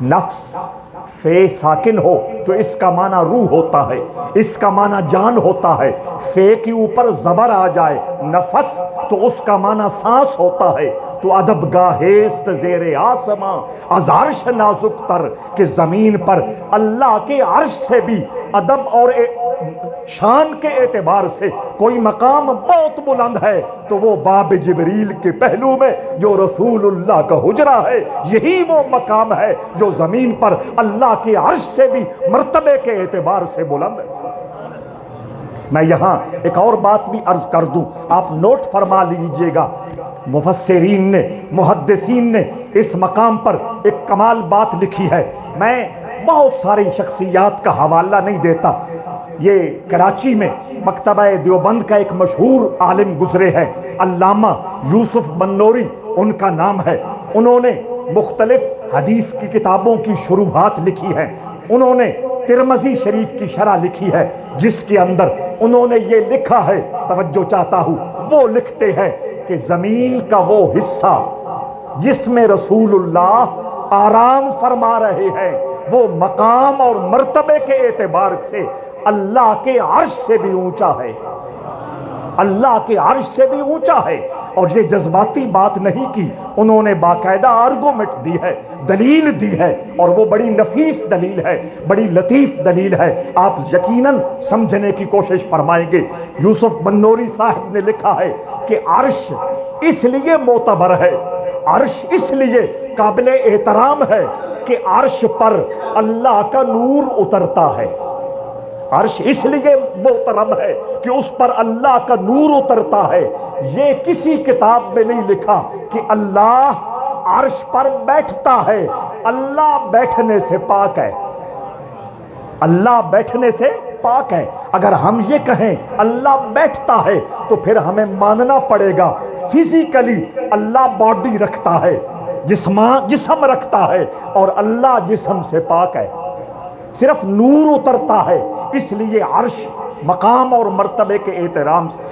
نفس فے ساکن ہو تو اس کا معنی روح ہوتا ہے، اس کا معنی جان ہوتا ہے، فے کے اوپر زبر آ جائے نفس تو اس کا معنی سانس ہوتا ہے۔ تو ادب گاہست زیر آسماں از عرش نازک تر، کہ زمین پر اللہ کے عرش سے بھی ادب اور شان کے اعتبار سے کوئی مقام بہت بلند ہے، تو وہ باب جبریل کے پہلو میں جو رسول اللہ کا حجرہ ہے، یہی وہ مقام ہے جو زمین پر اللہ کے عرش سے بھی مرتبے کے اعتبار سے بلند ہے۔ میں یہاں ایک اور بات بھی عرض کر دوں، آپ نوٹ فرما لیجئے گا، مفسرین نے، محدثین نے اس مقام پر ایک کمال بات لکھی ہے۔ میں بہت ساری شخصیات کا حوالہ نہیں دیتا، یہ کراچی میں مکتبہ دیوبند کا ایک مشہور عالم گزرے ہیں، علامہ یوسف بنوری ان کا نام ہے۔ انہوں نے مختلف حدیث کی کتابوں کی شروحات لکھی ہیں۔ انہوں نے ترمذی شریف کی شرح لکھی ہے، جس کے اندر انہوں نے یہ لکھا ہے، توجہ چاہتا ہوں، وہ لکھتے ہیں کہ زمین کا وہ حصہ جس میں رسول اللہ آرام فرما رہے ہیں وہ مقام اور مرتبے کے اعتبار سے اللہ کے عرش سے بھی اونچا ہے، اللہ کے عرش سے بھی اونچا ہے۔ اور یہ جذباتی بات نہیں کی، انہوں نے باقاعدہ آرگومنٹ دی ہے، دلیل دی ہے، اور وہ بڑی نفیس دلیل ہے، بڑی لطیف دلیل ہے، آپ یقیناً سمجھنے کی کوشش فرمائیں گے۔ یوسف بنوری صاحب نے لکھا ہے کہ عرش اس لیے معتبر ہے، عرش اس لیے قابل احترام ہے کہ عرش پر اللہ کا نور اترتا ہے، عرش اس لیے محترم ہے کہ اس پر اللہ کا نور اترتا ہے۔ یہ کسی کتاب میں نہیں لکھا کہ اللہ عرش پر بیٹھتا ہے، اللہ بیٹھنے سے پاک ہے، اللہ بیٹھنے سے پاک ہے۔ اگر ہم یہ کہیں اللہ بیٹھتا ہے تو پھر ہمیں ماننا پڑے گا فزیکلی اللہ باڈی رکھتا ہے، جسم رکھتا ہے، اور اللہ جسم سے پاک ہے، صرف نور اترتا ہے۔ اس لیے عرش مقام اور مرتبے کے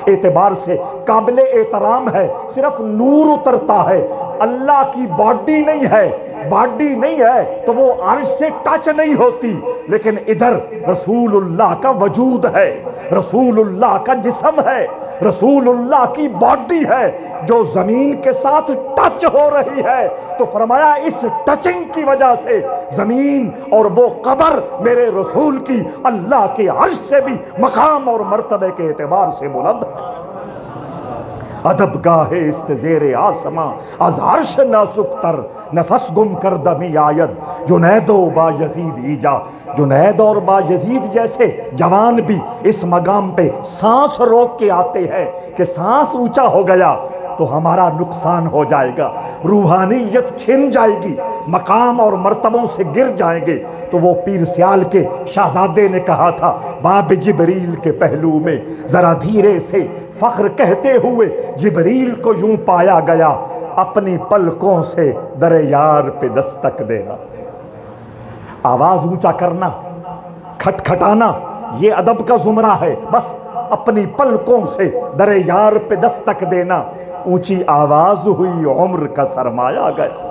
اعتبار سے قابل احترام ہے، صرف نور اترتا ہے، اللہ کی باڈی نہیں ہے، باڈی نہیں ہے تو وہ عرش سے ٹچ نہیں ہوتی۔ لیکن ادھر رسول اللہ کا وجود ہے، رسول اللہ کا جسم ہے، رسول اللہ کی باڈی ہے جو زمین کے ساتھ ٹچ ہو رہی ہے، تو فرمایا اس ٹچنگ کی وجہ سے زمین اور وہ قبر میرے رسول کی اللہ کے عرش سے بھی مقام اور مرتبے کے اعتبار سے بلند ہے۔ ادب گاہ است زیر آسماں از عرش نازک تر، نفس گم کردمی آید جنید و با یزید ایجا۔ جنید اور با یزید جیسے جوان بھی اس مقام پہ سانس روک کے آتے ہیں کہ سانس اونچا ہو گیا تو ہمارا نقصان ہو جائے گا، روحانیت چھن جائے گی، مقام اور مرتبوں سے گر جائیں گے۔ تو وہ پیر سیال کے شہزادے نے کہا تھا باب جبریل کے پہلو میں ذرا دھیرے سے فخر کہتے ہوئے جبریل کو یوں پایا گیا، اپنی پلکوں سے در یار پہ دستک دینا۔ آواز اونچا کرنا، کھٹکھٹانا، یہ ادب کا زمرہ ہے۔ بس اپنی پلکوں سے در یار پہ دستک دینا، اونچی آواز ہوئی عمر کا سرمایہ گیا۔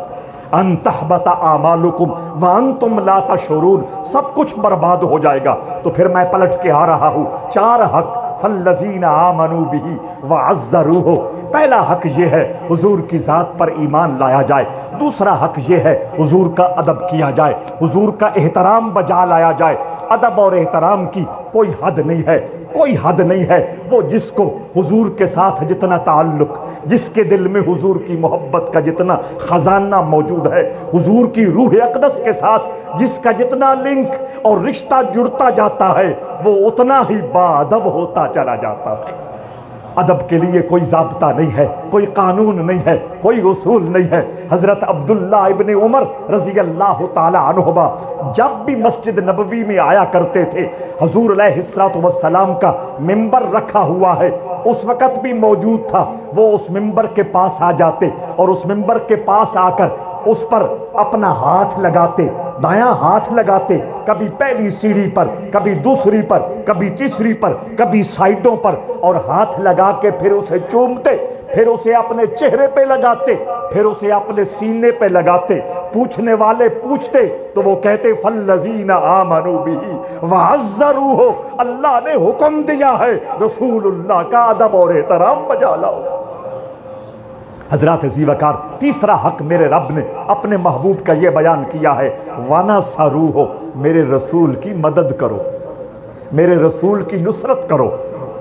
ان تحبط اعمالکم وانتم لا تشعرون، سب کچھ برباد ہو جائے گا۔ تو پھر میں پلٹ کے آ رہا ہوں، چار حق فالذین آمنوا بہ وعزروہ۔ پہلا حق یہ ہے حضور کی ذات پر ایمان لایا جائے، دوسرا حق یہ ہے حضور کا ادب کیا جائے، حضور کا احترام بجا لایا جائے۔ ادب اور احترام کی کوئی حد نہیں ہے، کوئی حد نہیں ہے۔ وہ جس کو حضور کے ساتھ جتنا تعلق، جس کے دل میں حضور کی محبت کا جتنا خزانہ موجود ہے، حضور کی روح اقدس کے ساتھ جس کا جتنا لنک اور رشتہ جڑتا جاتا ہے، وہ اتنا ہی با ادب ہوتا چلا جاتا ہے۔ ادب کے لیے کوئی ضابطہ نہیں ہے، کوئی قانون نہیں ہے، کوئی اصول نہیں ہے۔ حضرت عبداللہ ابن عمر رضی اللہ تعالی عنہما جب بھی مسجد نبوی میں آیا کرتے تھے، حضور علیہ السلام کا ممبر رکھا ہوا ہے، اس وقت بھی موجود تھا، وہ اس ممبر کے پاس آ جاتے اور اس ممبر کے پاس آ کر اس پر اپنا ہاتھ لگاتے، دایاں ہاتھ لگاتے، کبھی پہلی سیڑھی پر، کبھی دوسری پر، کبھی تیسری پر، کبھی سائڈوں پر، اور ہاتھ لگا کے پھر اسے چومتے، پھر اسے اپنے چہرے پہ لگاتے، پھر اسے اپنے سینے پہ لگاتے۔ پوچھنے والے پوچھتے تو وہ کہتے فالذین آمنوا بہ وعزروہ، اللہ نے حکم دیا ہے رسول اللہ کا ادب اور احترام بجا لاؤ۔ حضرات عزیز وقار، تیسرا حق میرے رب نے اپنے محبوب کا یہ بیان کیا ہے وَنَصَرُوهُ، میرے رسول کی مدد کرو، میرے رسول کی نصرت کرو۔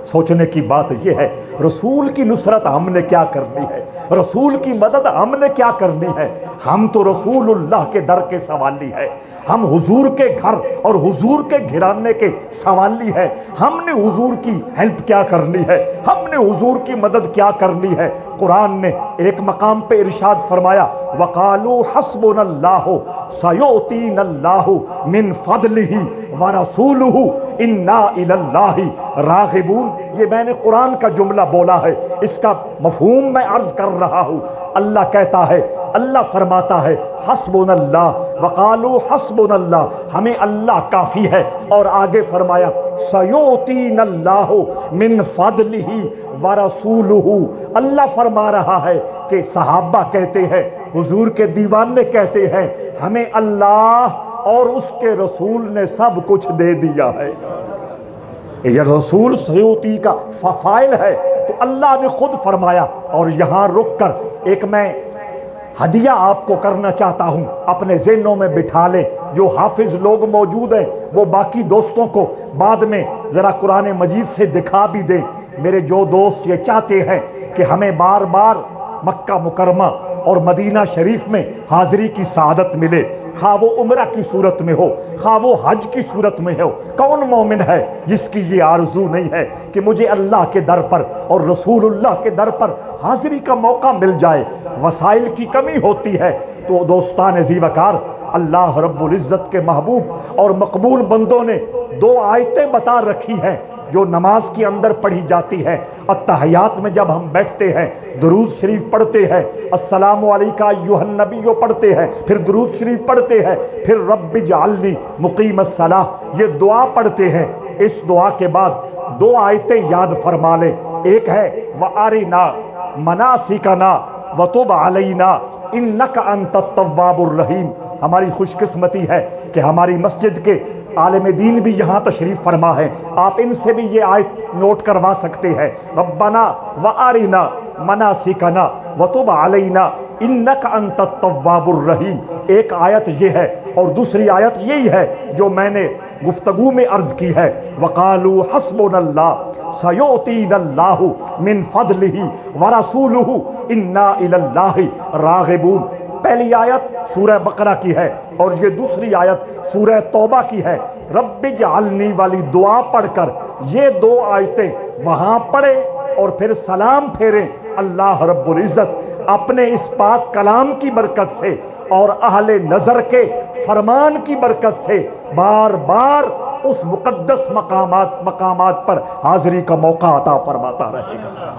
سوچنے کی بات یہ ہے، رسول کی نصرت ہم نے کیا کرنی ہے، رسول کی مدد ہم نے کیا کرنی ہے؟ ہم تو رسول اللہ کے در کے سوالی ہے، ہم حضور کے گھر اور حضور کے گھرانے کے سوالی ہے۔ ہم نے حضور کی ہیلپ کیا کرنی ہے، ہم نے حضور کی مدد کیا کرنی ہے؟ قرآن نے ایک مقام پہ ارشاد فرمایا وَقَالُوا حَسْبُنَا اللَّهُ سَيُؤْتِينَا اللَّهُ مِنْ فَضْلِهِ وَرَسُولُهُ إِنَّا إِلَى اللَّهِ راغبون۔ یہ میں نے قرآن کا جملہ بولا ہے، اس کا مفہوم میں عرض کر رہا ہوں۔ اللہ کہتا ہے اللہ فرماتا ہے حسبنا اللہ وقالوا حسبنا اللہ، ہمیں اللہ کافی ہے، اور آگے فرمایا سیؤتینا اللہ من فضلہ ورسولہ، اللہ فرما رہا ہے کہ صحابہ کہتے ہیں، حضور کے دیوانے کہتے ہیں ہمیں اللہ اور اس کے رسول نے سب کچھ دے دیا ہے۔ یہ رسول سیوطی کا فاعل ہے، تو اللہ نے خود فرمایا۔ اور یہاں رک کر ایک میں ہدیہ آپ کو کرنا چاہتا ہوں، اپنے ذہنوں میں بٹھا لیں، جو حافظ لوگ موجود ہیں وہ باقی دوستوں کو بعد میں ذرا قرآن مجید سے دکھا بھی دیں۔ میرے جو دوست یہ چاہتے ہیں کہ ہمیں بار بار مکہ مکرمہ اور مدینہ شریف میں حاضری کی سعادت ملے، خواہ وہ عمرہ کی صورت میں ہو، خواہ وہ حج کی صورت میں ہو، کون مومن ہے جس کی یہ آرزو نہیں ہے کہ مجھے اللہ کے در پر اور رسول اللہ کے در پر حاضری کا موقع مل جائے؟ وسائل کی کمی ہوتی ہے، تو دوستان ذی وقار، اللہ رب العزت کے محبوب اور مقبول بندوں نے دو آیتیں بتا رکھی ہیں جو نماز کے اندر پڑھی جاتی ہے۔ التحیات میں جب ہم بیٹھتے ہیں درود شریف پڑھتے ہیں، السلام علیکہ ایھا النبی پڑھتے ہیں، پھر درود شریف پڑھتے ہیں، پھر رب اجعلنی مقیم الصلاۃ یہ دعا پڑھتے ہیں۔ اس دعا کے بعد دو آیتیں یاد فرما لیں، ایک ہے وَأَرِنَا مَنَاسِكَنَا وَتُبْ عَلَيْنَا اِنَّكَ أَنْتَ التَّوَّابُ الرَّحِيمُ۔ ہماری خوش قسمتی ہے کہ ہماری مسجد کے عالم دین بھی یہاں تشریف فرما ہے، آپ ان سے بھی یہ آیت نوٹ کروا سکتے ہیں، ربنا وارنا مناسکنا وتب علینا انک انت التواب الرحیم۔ ایک آیت یہ ہے، اور دوسری آیت یہی ہے جو میں نے گفتگو میں عرض کی ہے، وقالوا حسبنا اللہ سیؤتینا اللہ من فضلہ ورسولہ انا الی اللہ راغبون۔ پہلی آیت سورہ بقرہ کی ہے اور یہ دوسری آیت سورہ توبہ کی ہے۔ رب اجعلنی والی دعا پڑھ کر یہ دو آیتیں وہاں پڑھیں اور پھر سلام پھیریں، اللہ رب العزت اپنے اس پاک کلام کی برکت سے اور اہل نظر کے فرمان کی برکت سے بار بار اس مقدس مقامات پر حاضری کا موقع عطا فرماتا رہے گا۔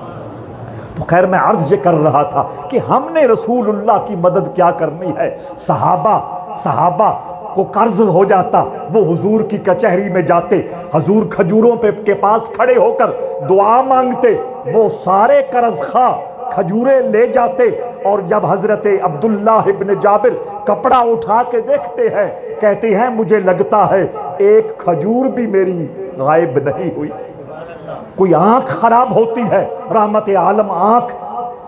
تو خیر میں عرض یہ کر رہا تھا کہ ہم نے رسول اللہ کی مدد کیا کرنی ہے۔ صحابہ کو قرض ہو جاتا، وہ حضور کی کچہری میں جاتے، حضور کھجوروں کے پاس کھڑے ہو کر دعا مانگتے، وہ سارے قرض خواہ کھجوریں لے جاتے، اور جب حضرت عبداللہ ابن جابر کپڑا اٹھا کے دیکھتے ہیں کہتے ہیں مجھے لگتا ہے ایک کھجور بھی میری غائب نہیں ہوئی۔ کوئی آنکھ خراب ہوتی ہے، رحمت عالم آنکھ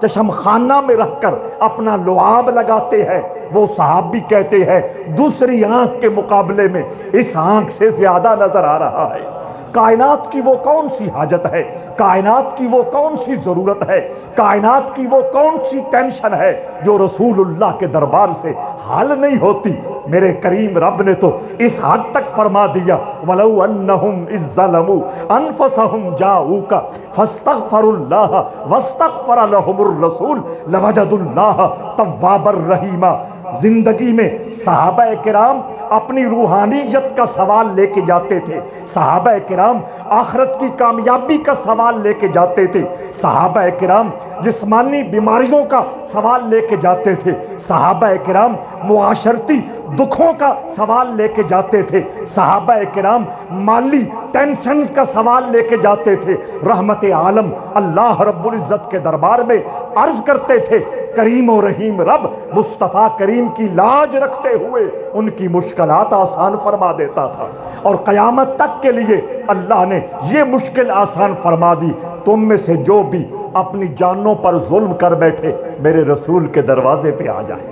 چشم خانہ میں رکھ کر اپنا لعاب لگاتے ہیں، وہ صحابی کہتے ہیں دوسری آنکھ کے مقابلے میں اس آنکھ سے زیادہ نظر آ رہا ہے۔ کائنات کی وہ کون سی حاجت ہے، کائنات کی وہ کون سی ضرورت ہے، کائنات کی وہ کون سی ٹینشن ہے جو رسول اللہ کے دربار سے حل نہیں ہوتی۔ میرے کریم رب نے تو اس حد تک فرما دیا وَلَوْ أَنَّهُمْ إِذ ظَّلَمُوا أَنفُسَهُمْ جَاءُوكَ فَاسْتَغْفَرُوا اللَّهَ وَاسْتَغْفَرَ لَهُمُ الرَّسُولُ لَوَجَدُوا اللَّهَ تَوَّابًا رَحِيمًا۔ زندگی میں صحابہ کرام اپنی روحانیت کا سوال لے کے جاتے تھے، صحابہ کرام آخرت کی کامیابی کا سوال لے کے جاتے تھے، صحابہ کرام جسمانی بیماریوں کا سوال لے کے جاتے تھے، صحابہ کرام معاشرتی دکھوں کا سوال لے کے جاتے تھے، صحابہ کرام مالی ٹینشنز کا سوال لے کے جاتے تھے۔ رحمت عالم اللہ رب العزت کے دربار میں عرض کرتے تھے، کریم و رحیم رب مصطفیٰ کریم کی لاج رکھتے ہوئے ان کی مشکلات آسان فرما دیتا تھا، اور قیامت تک کے لیے اللہ نے یہ مشکل آسان فرما دی، تم میں سے جو بھی اپنی جانوں پر ظلم کر بیٹھے میرے رسول کے دروازے پہ آ جائے۔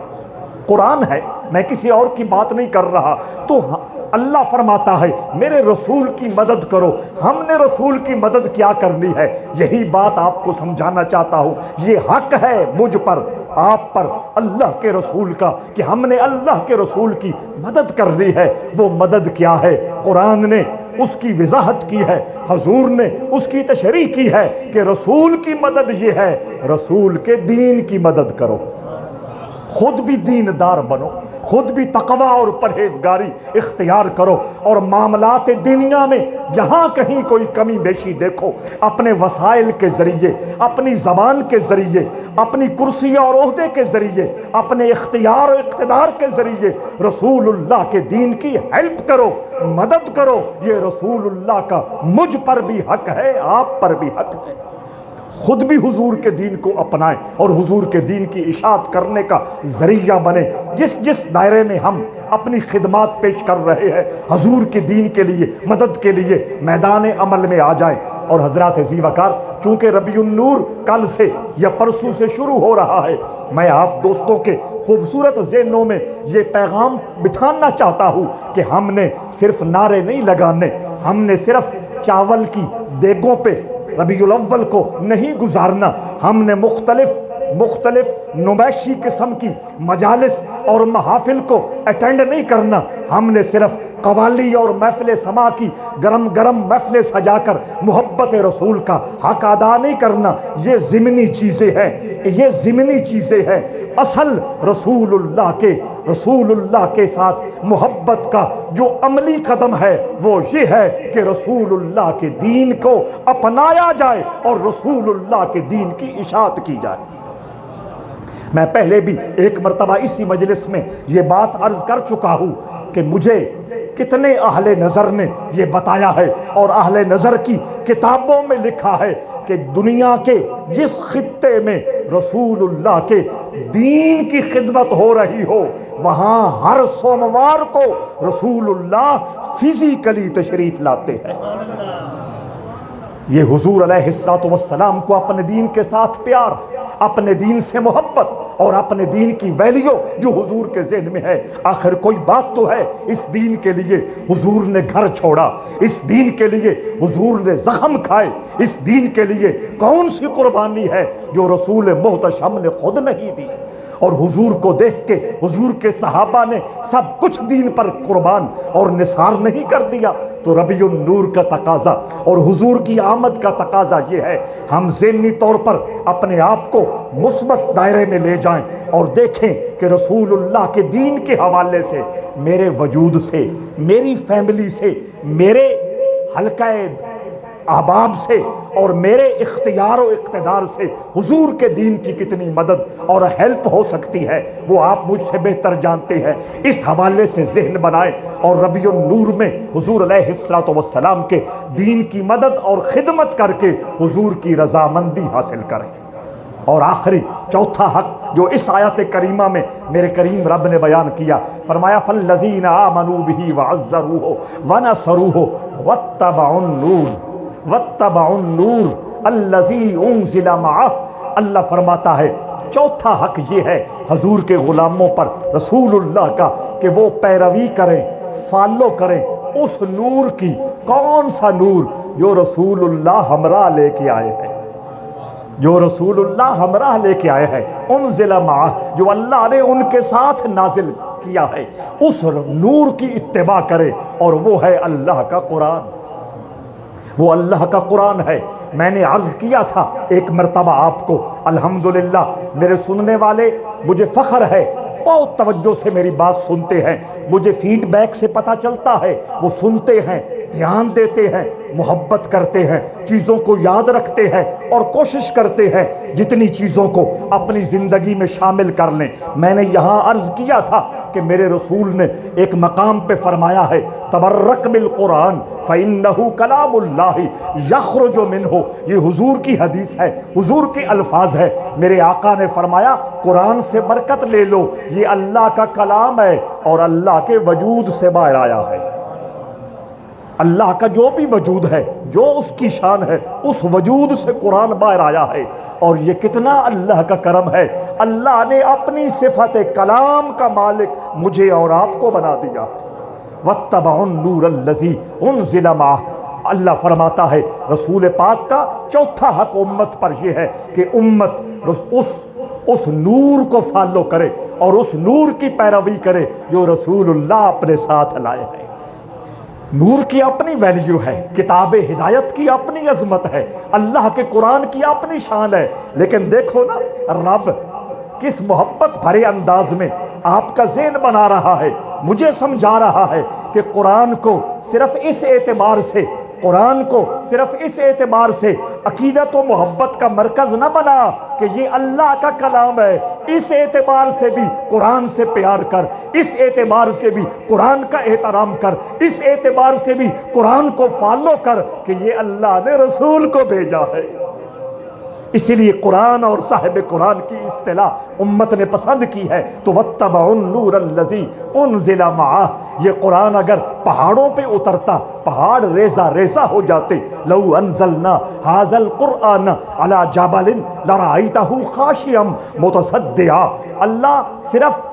قرآن ہے، میں کسی اور کی بات نہیں کر رہا۔ تو اللہ فرماتا ہے میرے رسول کی مدد کرو۔ ہم نے رسول کی مدد کیا کرنی ہے، یہی بات آپ کو سمجھانا چاہتا ہوں۔ یہ حق ہے مجھ پر، آپ پر، اللہ کے رسول کا، کہ ہم نے اللہ کے رسول کی مدد کرنی ہے۔ وہ مدد کیا ہے؟ قرآن نے اس کی وضاحت کی ہے، حضور نے اس کی تشریح کی ہے کہ رسول کی مدد یہ ہے، رسول کے دین کی مدد کرو۔ خود بھی دیندار بنو، خود بھی تقوی اور پرہیزگاری اختیار کرو، اور معاملات دنیا میں جہاں کہیں کوئی کمی بیشی دیکھو، اپنے وسائل کے ذریعے، اپنی زبان کے ذریعے، اپنی کرسی اور عہدے کے ذریعے، اپنے اختیار و اقتدار کے ذریعے رسول اللہ کے دین کی ہیلپ کرو، مدد کرو۔ یہ رسول اللہ کا مجھ پر بھی حق ہے، آپ پر بھی حق ہے۔ خود بھی حضور کے دین کو اپنائیں اور حضور کے دین کی اشاعت کرنے کا ذریعہ بنے۔ جس جس دائرے میں ہم اپنی خدمات پیش کر رہے ہیں، حضور کے دین کے لیے، مدد کے لیے میدان عمل میں آ جائیں۔ اور حضرات ذی وقار، چونکہ ربیع النور کل سے یا پرسوں سے شروع ہو رہا ہے، میں آپ دوستوں کے خوبصورت ذہنوں میں یہ پیغام بٹھانا چاہتا ہوں کہ ہم نے صرف نعرے نہیں لگانے، ہم نے صرف چاول کی دیگوں پہ ربیع الاول کو نہیں گزارنا، ہم نے مختلف نمائشی قسم کی مجالس اور محافل کو اٹینڈ نہیں کرنا، ہم نے صرف قوالی اور محفل سما کی گرم گرم محفل سجا کر محبت رسول کا حق ادا نہیں کرنا۔ یہ ضمنی چیزیں ہیں، یہ ضمنی چیزیں ہیں۔ اصل رسول اللہ کے ساتھ محبت کا جو عملی قدم ہے وہ یہ ہے کہ رسول اللہ کے دین کو اپنایا جائے اور رسول اللہ کے دین کی اشاعت کی جائے۔ میں پہلے بھی ایک مرتبہ اسی مجلس میں یہ بات عرض کر چکا ہوں کہ مجھے کتنے اہل نظر نے یہ بتایا ہے، اور اہل نظر کی کتابوں میں لکھا ہے کہ دنیا کے جس خطے میں رسول اللہ کے دین کی خدمت ہو رہی ہو، وہاں ہر سوموار کو رسول اللہ فزیکلی تشریف لاتے ہیں۔ یہ حضور علیہ السلام کو اپنے دین کے ساتھ پیار، اپنے دین سے محبت اور اپنے دین کی ویلیو جو حضور کے ذہن میں ہے۔ آخر کوئی بات تو ہے، اس دین کے لیے حضور نے گھر چھوڑا، اس دین کے لیے حضور نے زخم کھائے، اس دین کے لیے کون سی قربانی ہے جو رسول محتشم نے خود نہیں دی؟ اور حضور کو دیکھ کے حضور کے صحابہ نے سب کچھ دین پر قربان اور نثار نہیں کر دیا۔ تو ربیع النور کا تقاضا اور حضور کی آمد کا تقاضا یہ ہے، ہم ذہنی طور پر اپنے آپ کو مثبت دائرے میں لے جائیں اور دیکھیں کہ رسول اللہ کے دین کے حوالے سے، میرے وجود سے، میری فیملی سے، میرے حلقہ احباب سے اور میرے اختیار و اقتدار سے حضور کے دین کی کتنی مدد اور ہیلپ ہو سکتی ہے، وہ آپ مجھ سے بہتر جانتے ہیں۔ اس حوالے سے ذہن بنائیں اور ربیع النور میں حضور علیہ السلام کے دین کی مدد اور خدمت کر کے حضور کی رضامندی حاصل کریں۔ اور آخری چوتھا حق جو اس آیت کریمہ میں میرے کریم رب نے بیان کیا، فرمایا فَالَّذِينَ آمَنُوا بِهِ وَعَزَّرُوهُ وَنَصَرُوهُ وَاتَّبَعُوا النُّورَ الَّذِي أُنزِلَ مَعَهُ۔ اللہ فرماتا ہے چوتھا حق یہ ہے حضور کے غلاموں پر، رسول اللہ کا، کہ وہ پیروی کریں، فالو کریں اس نور کی۔ کون سا نور؟ جو رسول اللہ ہمراہ لے کے آئے ہیں، جو رسول اللہ ہمراہ لے کے آئے ہیں، انزل معہ، جو اللہ نے ان کے ساتھ نازل کیا ہے، اس نور کی اتباع کرے، اور وہ ہے اللہ کا قرآن، وہ اللہ کا قرآن ہے۔ میں نے عرض کیا تھا ایک مرتبہ آپ کو، الحمدللہ میرے سننے والے، مجھے فخر ہے، بہت توجہ سے میری بات سنتے ہیں، مجھے فیڈ بیک سے پتہ چلتا ہے وہ سنتے ہیں، دھیان دیتے ہیں، محبت کرتے ہیں، چیزوں کو یاد رکھتے ہیں اور کوشش کرتے ہیں جتنی چیزوں کو اپنی زندگی میں شامل کر لیں۔ میں نے یہاں عرض کیا تھا کہ میرے رسول نے ایک مقام پہ فرمایا ہے تبرک بالقرآن فإنہ کلام اللہ یخرج منہ، یہ حضور کی حدیث ہے، حضور کے الفاظ ہے۔ میرے آقا نے فرمایا قرآن سے برکت لے لو، یہ اللہ کا کلام ہے اور اللہ کے وجود سے باہر آیا ہے۔ اللہ کا جو بھی وجود ہے، جو اس کی شان ہے، اس وجود سے قرآن باہر آیا ہے۔ اور یہ کتنا اللہ کا کرم ہے، اللہ نے اپنی صفت کلام کا مالک مجھے اور آپ کو بنا دیا۔ وَاتَّبَعُوا النُّورَ الَّذِي أُنزِلَ مَعَهُ۔ اللہ فرماتا ہے رسول پاک کا چوتھا حق امت پر یہ ہے کہ امت اس نور کو فالو کرے اور اس نور کی پیروی کرے جو رسول اللہ اپنے ساتھ لائے ہیں۔ نور کی اپنی ویلیو ہے، کتاب ہدایت کی اپنی عظمت ہے، اللہ کے قرآن کی اپنی شان ہے، لیکن دیکھو نا، رب کس محبت بھرے انداز میں آپ کا ذہن بنا رہا ہے، مجھے سمجھا رہا ہے کہ قرآن کو صرف اس اعتبار سے عقیدت و محبت کا مرکز نہ بنا کہ یہ اللہ کا کلام ہے، اس اعتبار سے بھی قرآن سے پیار کر، اس اعتبار سے بھی قرآن کا احترام کر، اس اعتبار سے بھی قرآن کو فالو کر کہ یہ اللہ نے رسول کو بھیجا ہے۔ اسی لیے قرآن اور صاحب قرآن کی اصطلاح امت نے پسند کی ہے تو وَاتَّبَعُوا النُّورَ الَّذِي أُنزِلَ مَعَهُ۔ یہ قرآن اگر پہاڑوں پہ اترتا، پہاڑ ریزہ ریزہ ہو جاتے۔ لَوْ أَنزَلْنَا هَذَا الْقُرْآنَ عَلَى جَبَلٍ لَرَأَيْتَهُ خَاشِعًا مُتَصَدِّعًا۔ اللہ صرف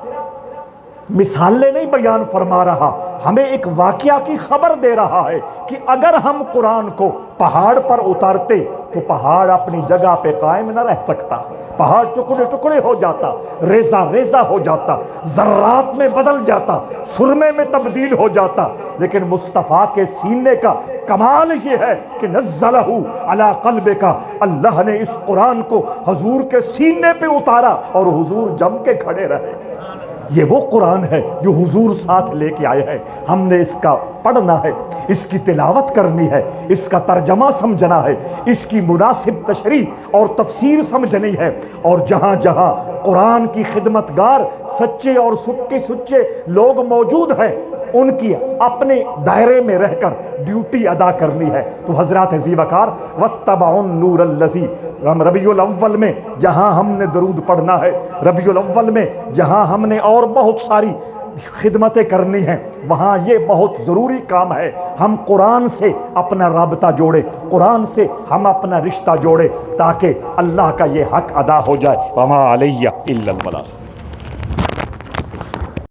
مثالیں نہیں بیان فرما رہا، ہمیں ایک واقعہ کی خبر دے رہا ہے کہ اگر ہم قرآن کو پہاڑ پر اتارتے تو پہاڑ اپنی جگہ پہ قائم نہ رہ سکتا، پہاڑ ٹکڑے ٹکڑے ہو جاتا، ریزہ ریزہ ہو جاتا، ذرات میں بدل جاتا، سرمے میں تبدیل ہو جاتا۔ لیکن مصطفیٰ کے سینے کا کمال یہ ہے کہ نزلہ علی قلبک، اللہ نے اس قرآن کو حضور کے سینے پہ اتارا اور حضور جم کے کھڑے رہے۔ یہ وہ قرآن ہے جو حضور ساتھ لے کے آئے ہیں، ہم نے اس کا پڑھنا ہے، اس کی تلاوت کرنی ہے، اس کا ترجمہ سمجھنا ہے، اس کی مناسب تشریح اور تفسیر سمجھنی ہے، اور جہاں جہاں قرآن کی خدمتگار سچے اور سچے لوگ موجود ہیں ان کی اپنے دائرے میں رہ کر ڈیوٹی ادا کرنی ہے۔ تو حضرات عزیز وقار وَاتَّبَعُوا النُّورَ الَّذِي، ربیع الاول میں جہاں ہم نے درود پڑھنا ہے، ربیع الاول میں جہاں ہم نے اور بہت ساری خدمتیں کرنی ہیں، وہاں یہ بہت ضروری کام ہے ہم قرآن سے اپنا رابطہ جوڑے، قرآن سے ہم اپنا رشتہ جوڑے تاکہ اللہ کا یہ حق ادا ہو جائے۔ وَمَا عَلَيَّ إِلَّا الْبَلَاغُ۔